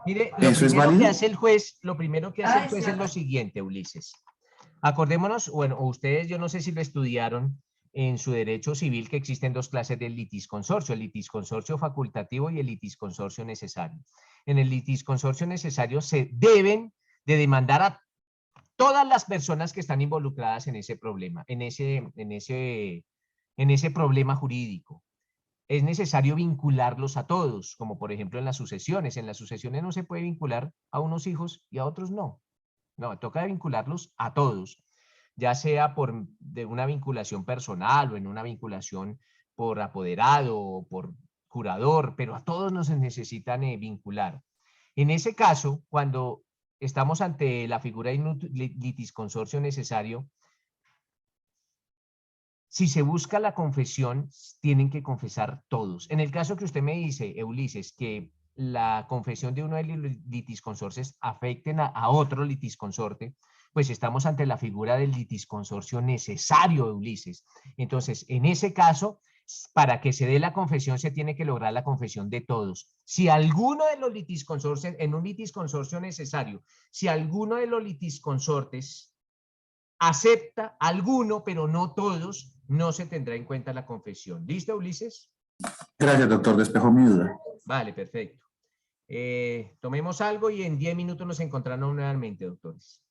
Mire, lo ¿eso es primero que válido? hace el juez, lo primero que hace el juez es lo siguiente, Ulises. Acordémonos, bueno, ustedes yo no sé si lo estudiaron en su derecho civil, que existen dos clases de litisconsorcio, el litisconsorcio facultativo y el litisconsorcio necesario. En el litisconsorcio necesario se deben de demandar a todas las personas que están involucradas en ese problema, en ese problema jurídico. Es necesario vincularlos a todos, como por ejemplo en las sucesiones. En las sucesiones no se puede vincular a unos hijos y a otros no. No, toca vincularlos a todos, ya sea de una vinculación personal o en una vinculación por apoderado o por curador, pero a todos nos necesitan vincular. En ese caso, cuando estamos ante la figura de litisconsorcio necesario, si se busca la confesión, tienen que confesar todos. En el caso que usted me dice, Ulises, que la confesión de uno de los litisconsortes afecten a otro litisconsorte, pues estamos ante la figura del litisconsorcio necesario, Ulises. Entonces, en ese caso, para que se dé la confesión, se tiene que lograr la confesión de todos. Si alguno de los litisconsortes, en un litisconsorcio necesario, si alguno de los litisconsortes acepta alguno, pero no todos, no se tendrá en cuenta la confesión. ¿Listo, Ulises? Gracias, doctor, despejó mi duda. Vale, perfecto. Tomemos algo y en 10 minutos nos encontramos nuevamente, doctores.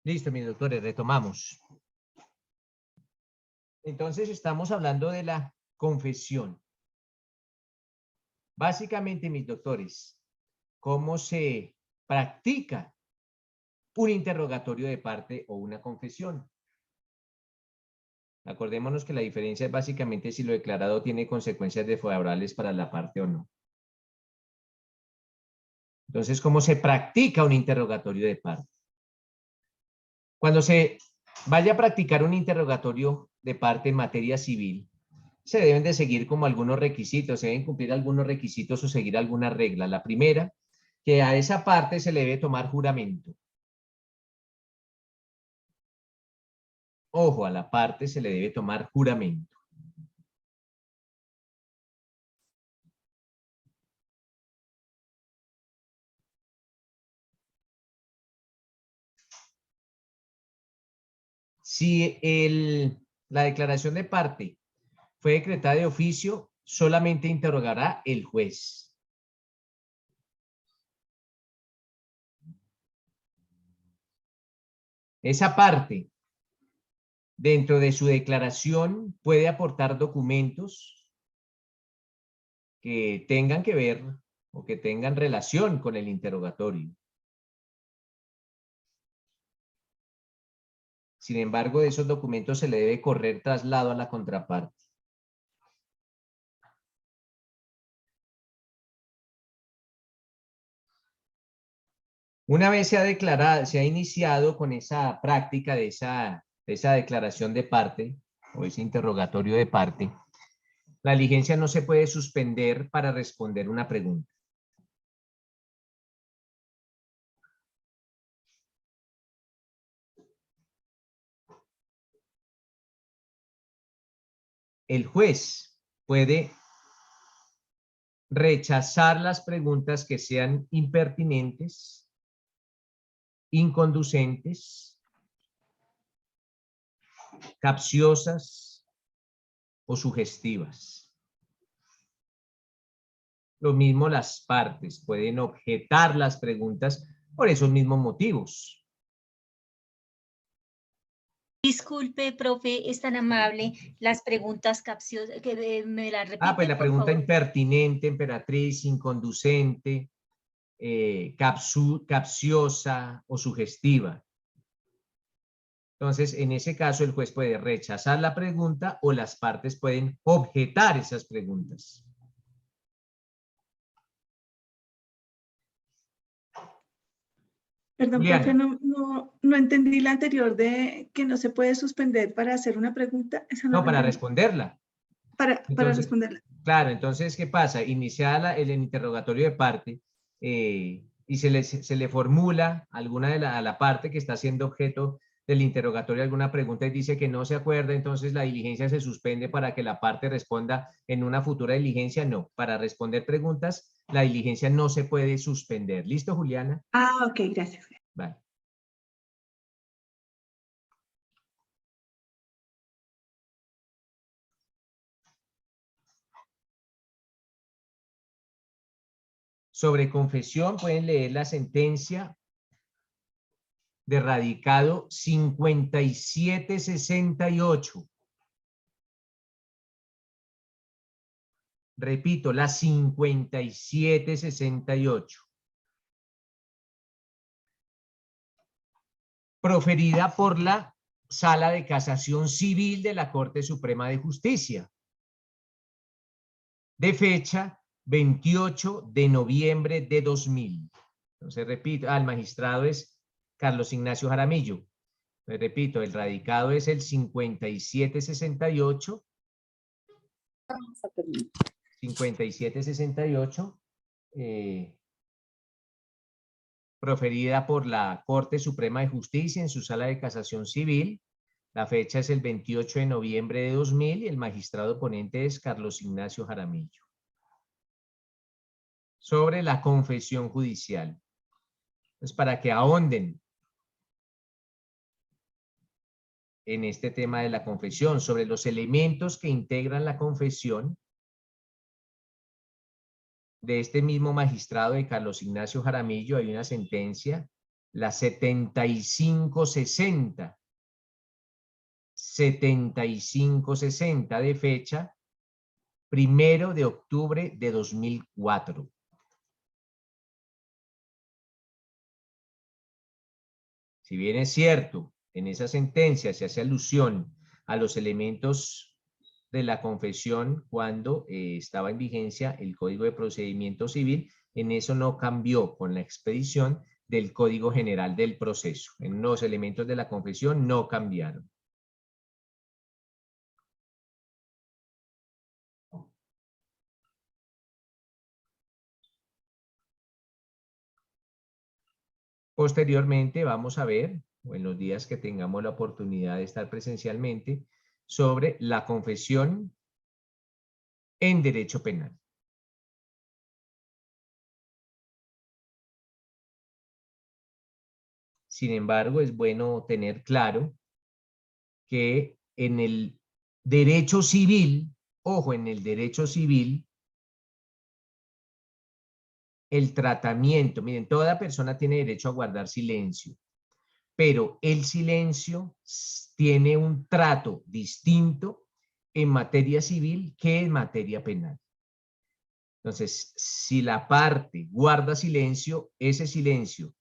Listo, mis doctores, retomamos. Entonces estamos hablando de la confesión. Básicamente, mis doctores, ¿cómo se practica un interrogatorio de parte o una confesión? Acordémonos que la diferencia es básicamente si lo declarado tiene consecuencias desfavorables para la parte o no. Entonces, ¿cómo se practica un interrogatorio de parte? Cuando se vaya a practicar un interrogatorio de parte en materia civil, se deben de seguir como algunos requisitos, se deben cumplir algunos requisitos o seguir alguna regla. La primera, que a esa parte se le debe tomar juramento. Ojo, a la parte se le debe tomar juramento. Si la declaración de parte fue decretada de oficio, solamente interrogará el juez. Esa parte, dentro de su declaración, puede aportar documentos que tengan que ver o que tengan relación con el interrogatorio. Sin embargo, de esos documentos se le debe correr traslado a la contraparte. Una vez se ha declarado, se ha iniciado con esa práctica de esa declaración de parte o ese interrogatorio de parte, la diligencia no se puede suspender para responder una pregunta. El juez puede rechazar las preguntas que sean impertinentes, inconducentes, capciosas o sugestivas. Lo mismo las partes pueden objetar las preguntas por esos mismos motivos. Disculpe, profe, es tan amable. Las preguntas capciosas, que me las repite, Pues la por pregunta favor. impertinente, emperatriz, inconducente, capciosa o sugestiva. Entonces, en ese caso, el juez puede rechazar la pregunta o las partes pueden objetar esas preguntas. Perdón, Juliana. profe, no entendí la anterior de que no se puede suspender para hacer una pregunta. Esa No, la para entendí. responderla. Para Entonces, responderla. Claro, entonces, ¿qué pasa? Iniciada el interrogatorio de parte y se le formula a la parte que está siendo objeto del interrogatorio alguna pregunta y dice que no se acuerda, entonces la diligencia se suspende para que la parte responda en una futura diligencia. No, para responder preguntas, la diligencia no se puede suspender. ¿Listo, Juliana? Ok, gracias. Vale. Sobre confesión pueden leer la sentencia de radicado 5768. Repito, la 5768. Proferida por la Sala de Casación Civil de la Corte Suprema de Justicia. De fecha 28 de noviembre de 2000. Entonces, repito, el magistrado es Carlos Ignacio Jaramillo. Repito, el radicado es el 5768. 5768. Proferida por la Corte Suprema de Justicia en su Sala de Casación Civil. La fecha es el 28 de noviembre de 2000 y el magistrado ponente es Carlos Ignacio Jaramillo. Sobre la confesión judicial. Pues para que ahonden en este tema de la confesión, sobre los elementos que integran la confesión de este mismo magistrado de Carlos Ignacio Jaramillo, hay una sentencia la 7560. 7560 de fecha 1 de octubre de 2004. Si bien es cierto, en esa sentencia se hace alusión a los elementos de la confesión cuando estaba en vigencia el Código de Procedimiento Civil, en eso no cambió con la expedición del Código General del Proceso. En los elementos de la confesión no cambiaron. Posteriormente vamos a ver, o en los días que tengamos la oportunidad de estar presencialmente, sobre la confesión en derecho penal. Sin embargo, es bueno tener claro que en el derecho civil, ojo, en el derecho civil, el tratamiento, miren, toda persona tiene derecho a guardar silencio, pero el silencio tiene un trato distinto en materia civil que en materia penal. Entonces, si la parte guarda silencio, ese silencio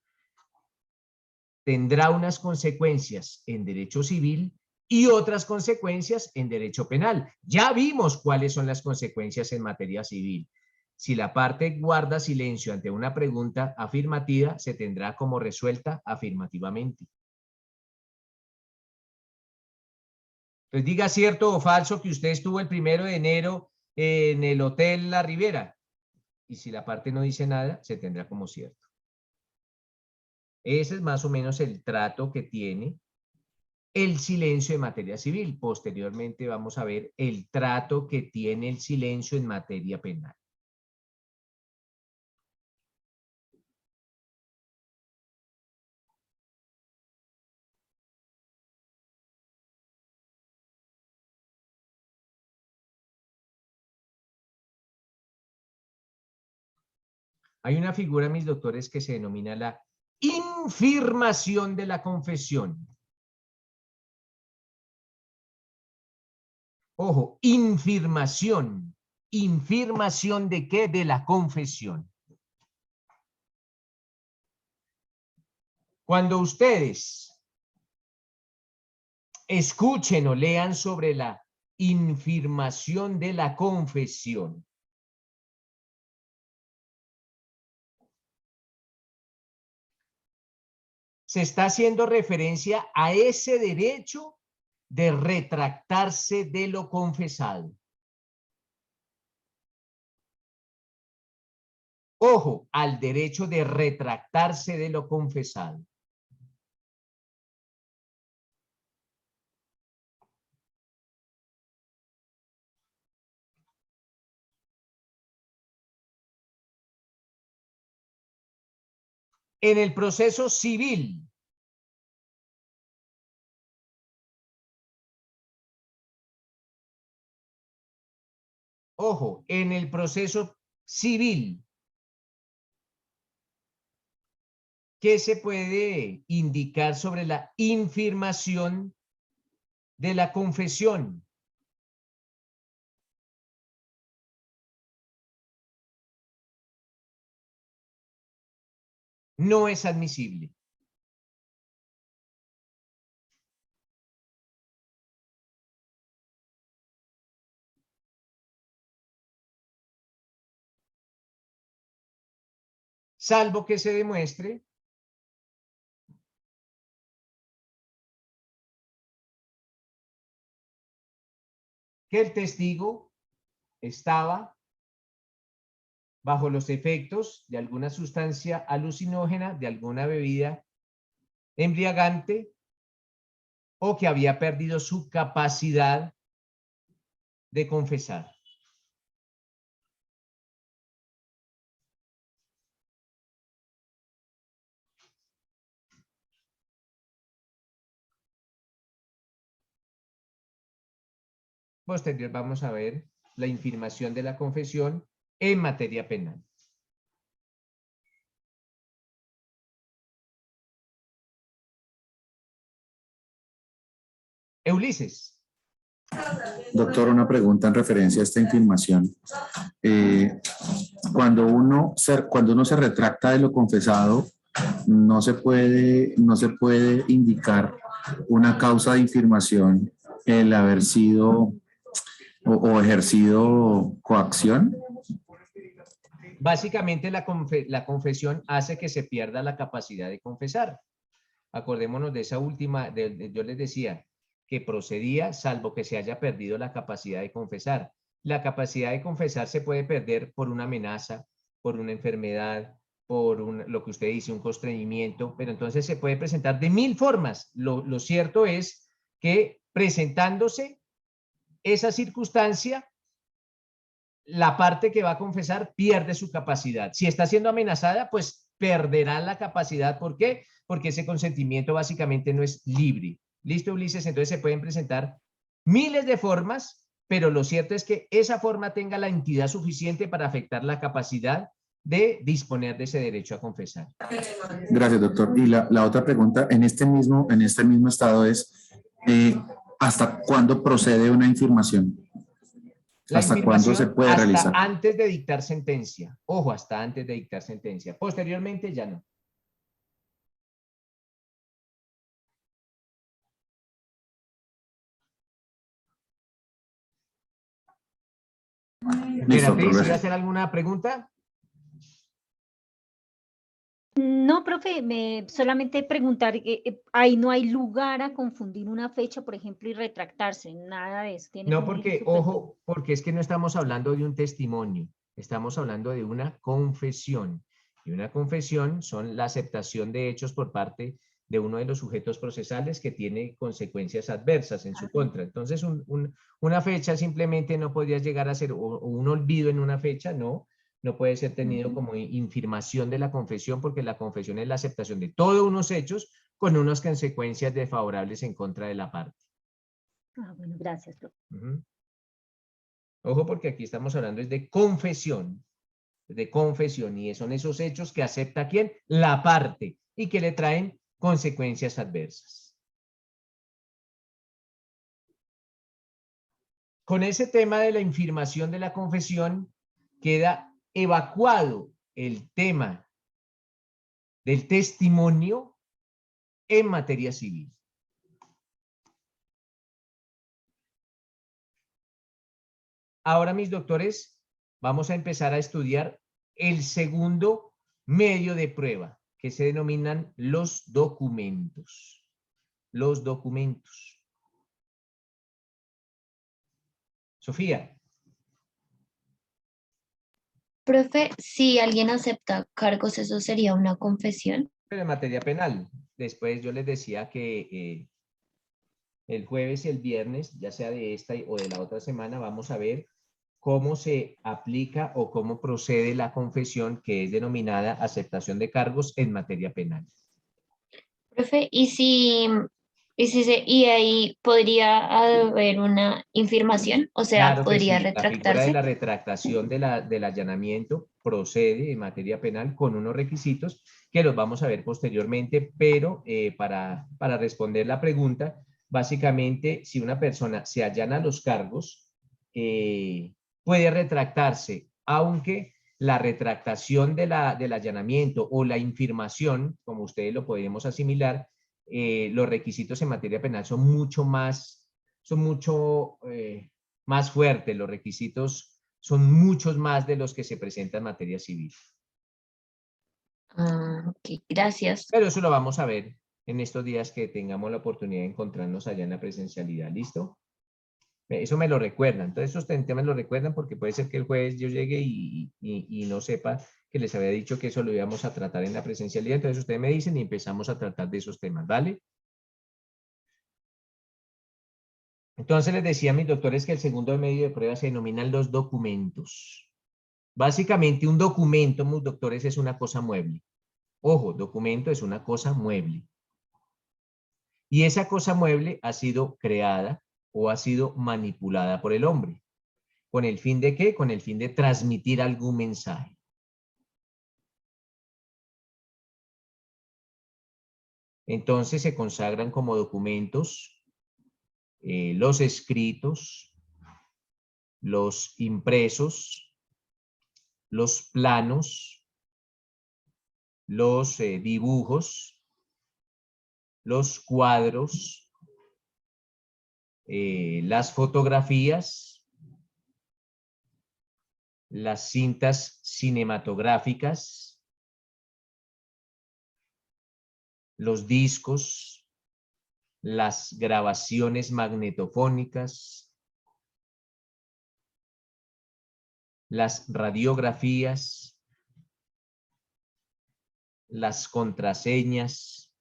tendrá unas consecuencias en derecho civil y otras consecuencias en derecho penal. Ya vimos cuáles son las consecuencias en materia civil. Si la parte guarda silencio ante una pregunta afirmativa, se tendrá como resuelta afirmativamente. Entonces diga cierto o falso que usted estuvo el 1 de enero en el Hotel La Ribera. Y si la parte no dice nada, se tendrá como cierto. Ese es más o menos el trato que tiene el silencio en materia civil. Posteriormente vamos a ver el trato que tiene el silencio en materia penal. Hay una figura, mis doctores, que se denomina la infirmación de la confesión. Ojo, infirmación. ¿Infirmación de qué? De la confesión. Cuando ustedes escuchen o lean sobre la infirmación de la confesión, se está haciendo referencia a ese derecho de retractarse de lo confesado. Ojo, al derecho de retractarse de lo confesado. En el proceso civil, ojo, en el proceso civil, ¿qué se puede indicar sobre la infirmación de la confesión? No es admisible. Salvo que se demuestre que el testigo estaba bajo los efectos de alguna sustancia alucinógena, de alguna bebida embriagante, o que había perdido su capacidad de confesar. Posterior vamos a ver la infirmación de la confesión en materia penal. Ulises. Doctor, una pregunta en referencia a esta intimación. Cuando uno se retracta de lo confesado, no se puede indicar una causa de infirmación el haber sido o ejercido coacción. Básicamente la confesión hace que se pierda la capacidad de confesar. Acordémonos de esa última, yo les decía que procedía salvo que se haya perdido la capacidad de confesar. La capacidad de confesar se puede perder por una amenaza, por una enfermedad, por lo que usted dice, un constreñimiento, pero entonces se puede presentar de 1000 formas. Lo cierto es que presentándose esa circunstancia, la parte que va a confesar pierde su capacidad. Si está siendo amenazada, pues perderá la capacidad. ¿Por qué? Porque ese consentimiento básicamente no es libre. ¿Listo, Ulises? Entonces se pueden presentar miles de formas, pero lo cierto es que esa forma tenga la entidad suficiente para afectar la capacidad de disponer de ese derecho a confesar. Gracias, doctor. Y la otra pregunta en este mismo estado es, ¿hasta cuándo procede una infirmación? ¿Hasta cuándo se puede realizar? Hasta antes de dictar sentencia. Ojo, hasta antes de dictar sentencia. Posteriormente ya no. Beatriz, ¿iba a hacer alguna pregunta? No, profe, solamente preguntar, ahí no hay lugar a confundir una fecha, por ejemplo, y retractarse, nada de eso. Tiene No, como un porque, eje superior. ojo, porque es que no estamos hablando de un testimonio, estamos hablando de una confesión. Y una confesión son la aceptación de hechos por parte de uno de los sujetos procesales que tiene consecuencias adversas en su contra. Entonces, una fecha simplemente no podría llegar a ser, o un olvido en una fecha, no puede ser tenido como infirmación de la confesión, porque la confesión es la aceptación de todos unos hechos con unas consecuencias desfavorables en contra de la parte. Bueno, gracias, profe. Ojo, porque aquí estamos hablando es de confesión, y son esos hechos que acepta ¿quién? La parte, y que le traen consecuencias adversas. Con ese tema de la infirmación de la confesión, queda evacuado el tema del testimonio en materia civil. Ahora, mis doctores, vamos a empezar a estudiar el segundo medio de prueba, que se denominan los documentos. Los documentos. Sofía. Profe, si alguien acepta cargos, ¿eso sería una confesión? Pero en materia penal. Después yo les decía que el jueves y el viernes, ya sea de esta o de la otra semana, vamos a ver cómo se aplica o cómo procede la confesión, que es denominada aceptación de cargos en materia penal. Profe, y ahí podría haber una infirmación, o sea, Claro que podría sí, la figura de retractarse. la retractación del allanamiento procede en materia penal con unos requisitos que los vamos a ver posteriormente, pero para responder la pregunta, básicamente, si una persona se allana los cargos, puede retractarse, aunque la retractación del allanamiento o la infirmación, como ustedes lo podemos asimilar, los requisitos en materia penal son mucho más fuertes, los requisitos son muchos más de los que se presentan en materia civil. Ok, gracias. Pero eso lo vamos a ver en estos días que tengamos la oportunidad de encontrarnos allá en la presencialidad, ¿listo? Eso me lo recuerdan, entonces esos temas me lo recuerdan porque puede ser que el jueves yo llegue y no sepa que les había dicho que eso lo íbamos a tratar en la presencialidad, entonces ustedes me dicen y empezamos a tratar de esos temas, ¿vale? Entonces les decía a mis doctores que el segundo medio de prueba se denominan los documentos. Básicamente un documento, mis doctores, es una cosa mueble. Ojo, documento es una cosa mueble. Y esa cosa mueble ha sido creada o ha sido manipulada por el hombre. ¿Con el fin de qué? Con el fin de transmitir algún mensaje. Entonces se consagran como documentos los escritos, los impresos, los planos, los dibujos, los cuadros, las fotografías, las cintas cinematográficas, los discos, las grabaciones magnetofónicas, las radiografías, las contraseñas,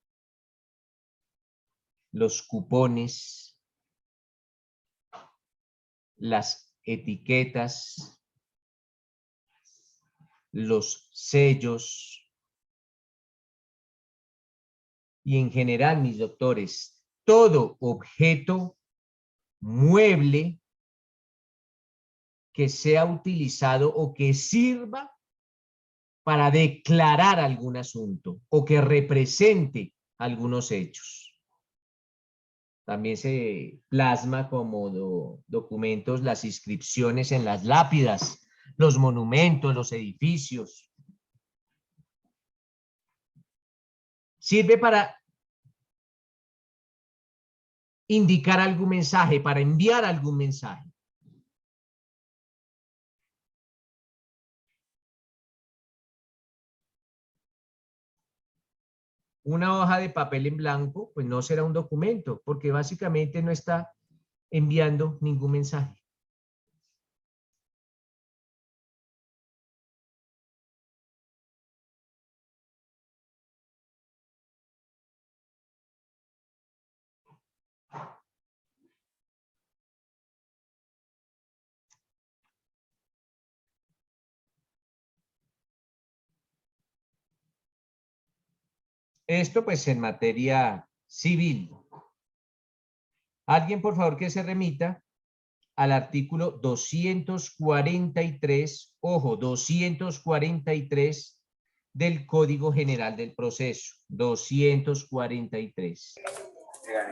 los cupones, las etiquetas, los sellos y en general, mis doctores, todo objeto mueble que sea utilizado o que sirva para declarar algún asunto o que represente algunos hechos. También se plasma como documentos las inscripciones en las lápidas, los monumentos, los edificios. Sirve para indicar algún mensaje, para enviar algún mensaje. Una hoja de papel en blanco, pues no será un documento, porque básicamente no está enviando ningún mensaje. Esto pues en materia civil. Alguien por favor que se remita al artículo 243, ojo, 243 del Código General del Proceso. 243.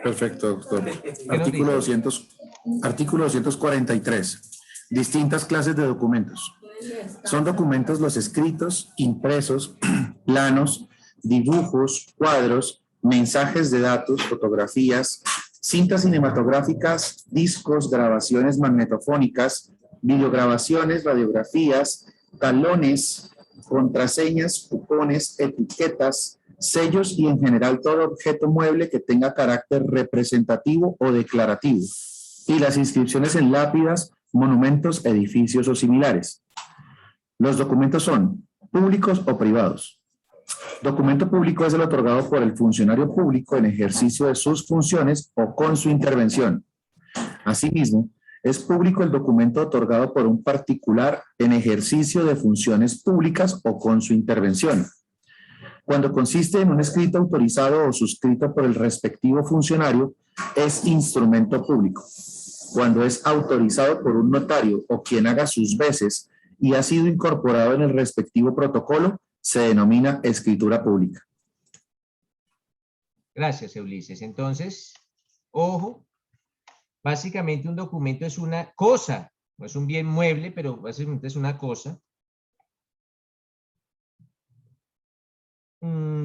Perfecto, doctor. nos dice? Artículo 243. Distintas clases de documentos. Son documentos los escritos, impresos, planos, dibujos, cuadros, mensajes de datos, fotografías, cintas cinematográficas, discos, grabaciones magnetofónicas, videograbaciones, radiografías, talones, contraseñas, cupones, etiquetas, sellos y en general todo objeto mueble que tenga carácter representativo o declarativo, y las inscripciones en lápidas, monumentos, edificios o similares. Los documentos son públicos o privados. Documento público es el otorgado por el funcionario público en ejercicio de sus funciones o con su intervención. Asimismo, es público el documento otorgado por un particular en ejercicio de funciones públicas o con su intervención. Cuando consiste en un escrito autorizado o suscrito por el respectivo funcionario, es instrumento público. Cuando es autorizado por un notario o quien haga sus veces y ha sido incorporado en el respectivo protocolo, se denomina escritura pública. Gracias, Ulises. Entonces, ojo, básicamente un documento es una cosa, no es un bien mueble, pero básicamente es una cosa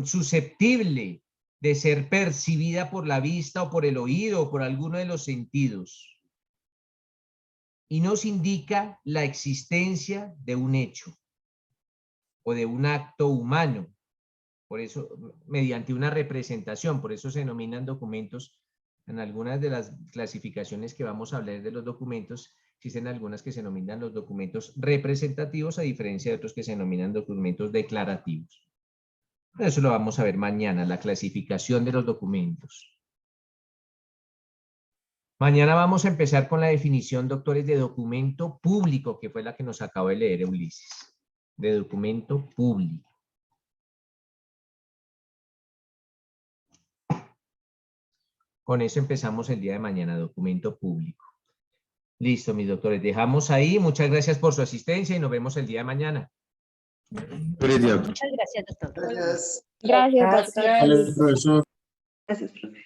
susceptible de ser percibida por la vista o por el oído o por alguno de los sentidos. Y nos indica la existencia de un hecho o de un acto humano, por eso, mediante una representación, por eso se denominan documentos. En algunas de las clasificaciones que vamos a hablar de los documentos, existen algunas que se denominan los documentos representativos, a diferencia de otros que se denominan documentos declarativos. Eso lo vamos a ver mañana, la clasificación de los documentos. Mañana vamos a empezar con la definición, doctores, de documento público, que fue la que nos acabó de leer Ulises. De documento público. Con eso empezamos el día de mañana, documento público. Listo, mis doctores, dejamos ahí. Muchas gracias por su asistencia y nos vemos el día de mañana. Muchas gracias, doctor. Gracias. Gracias, doctor. Gracias, profesor. Gracias, profe.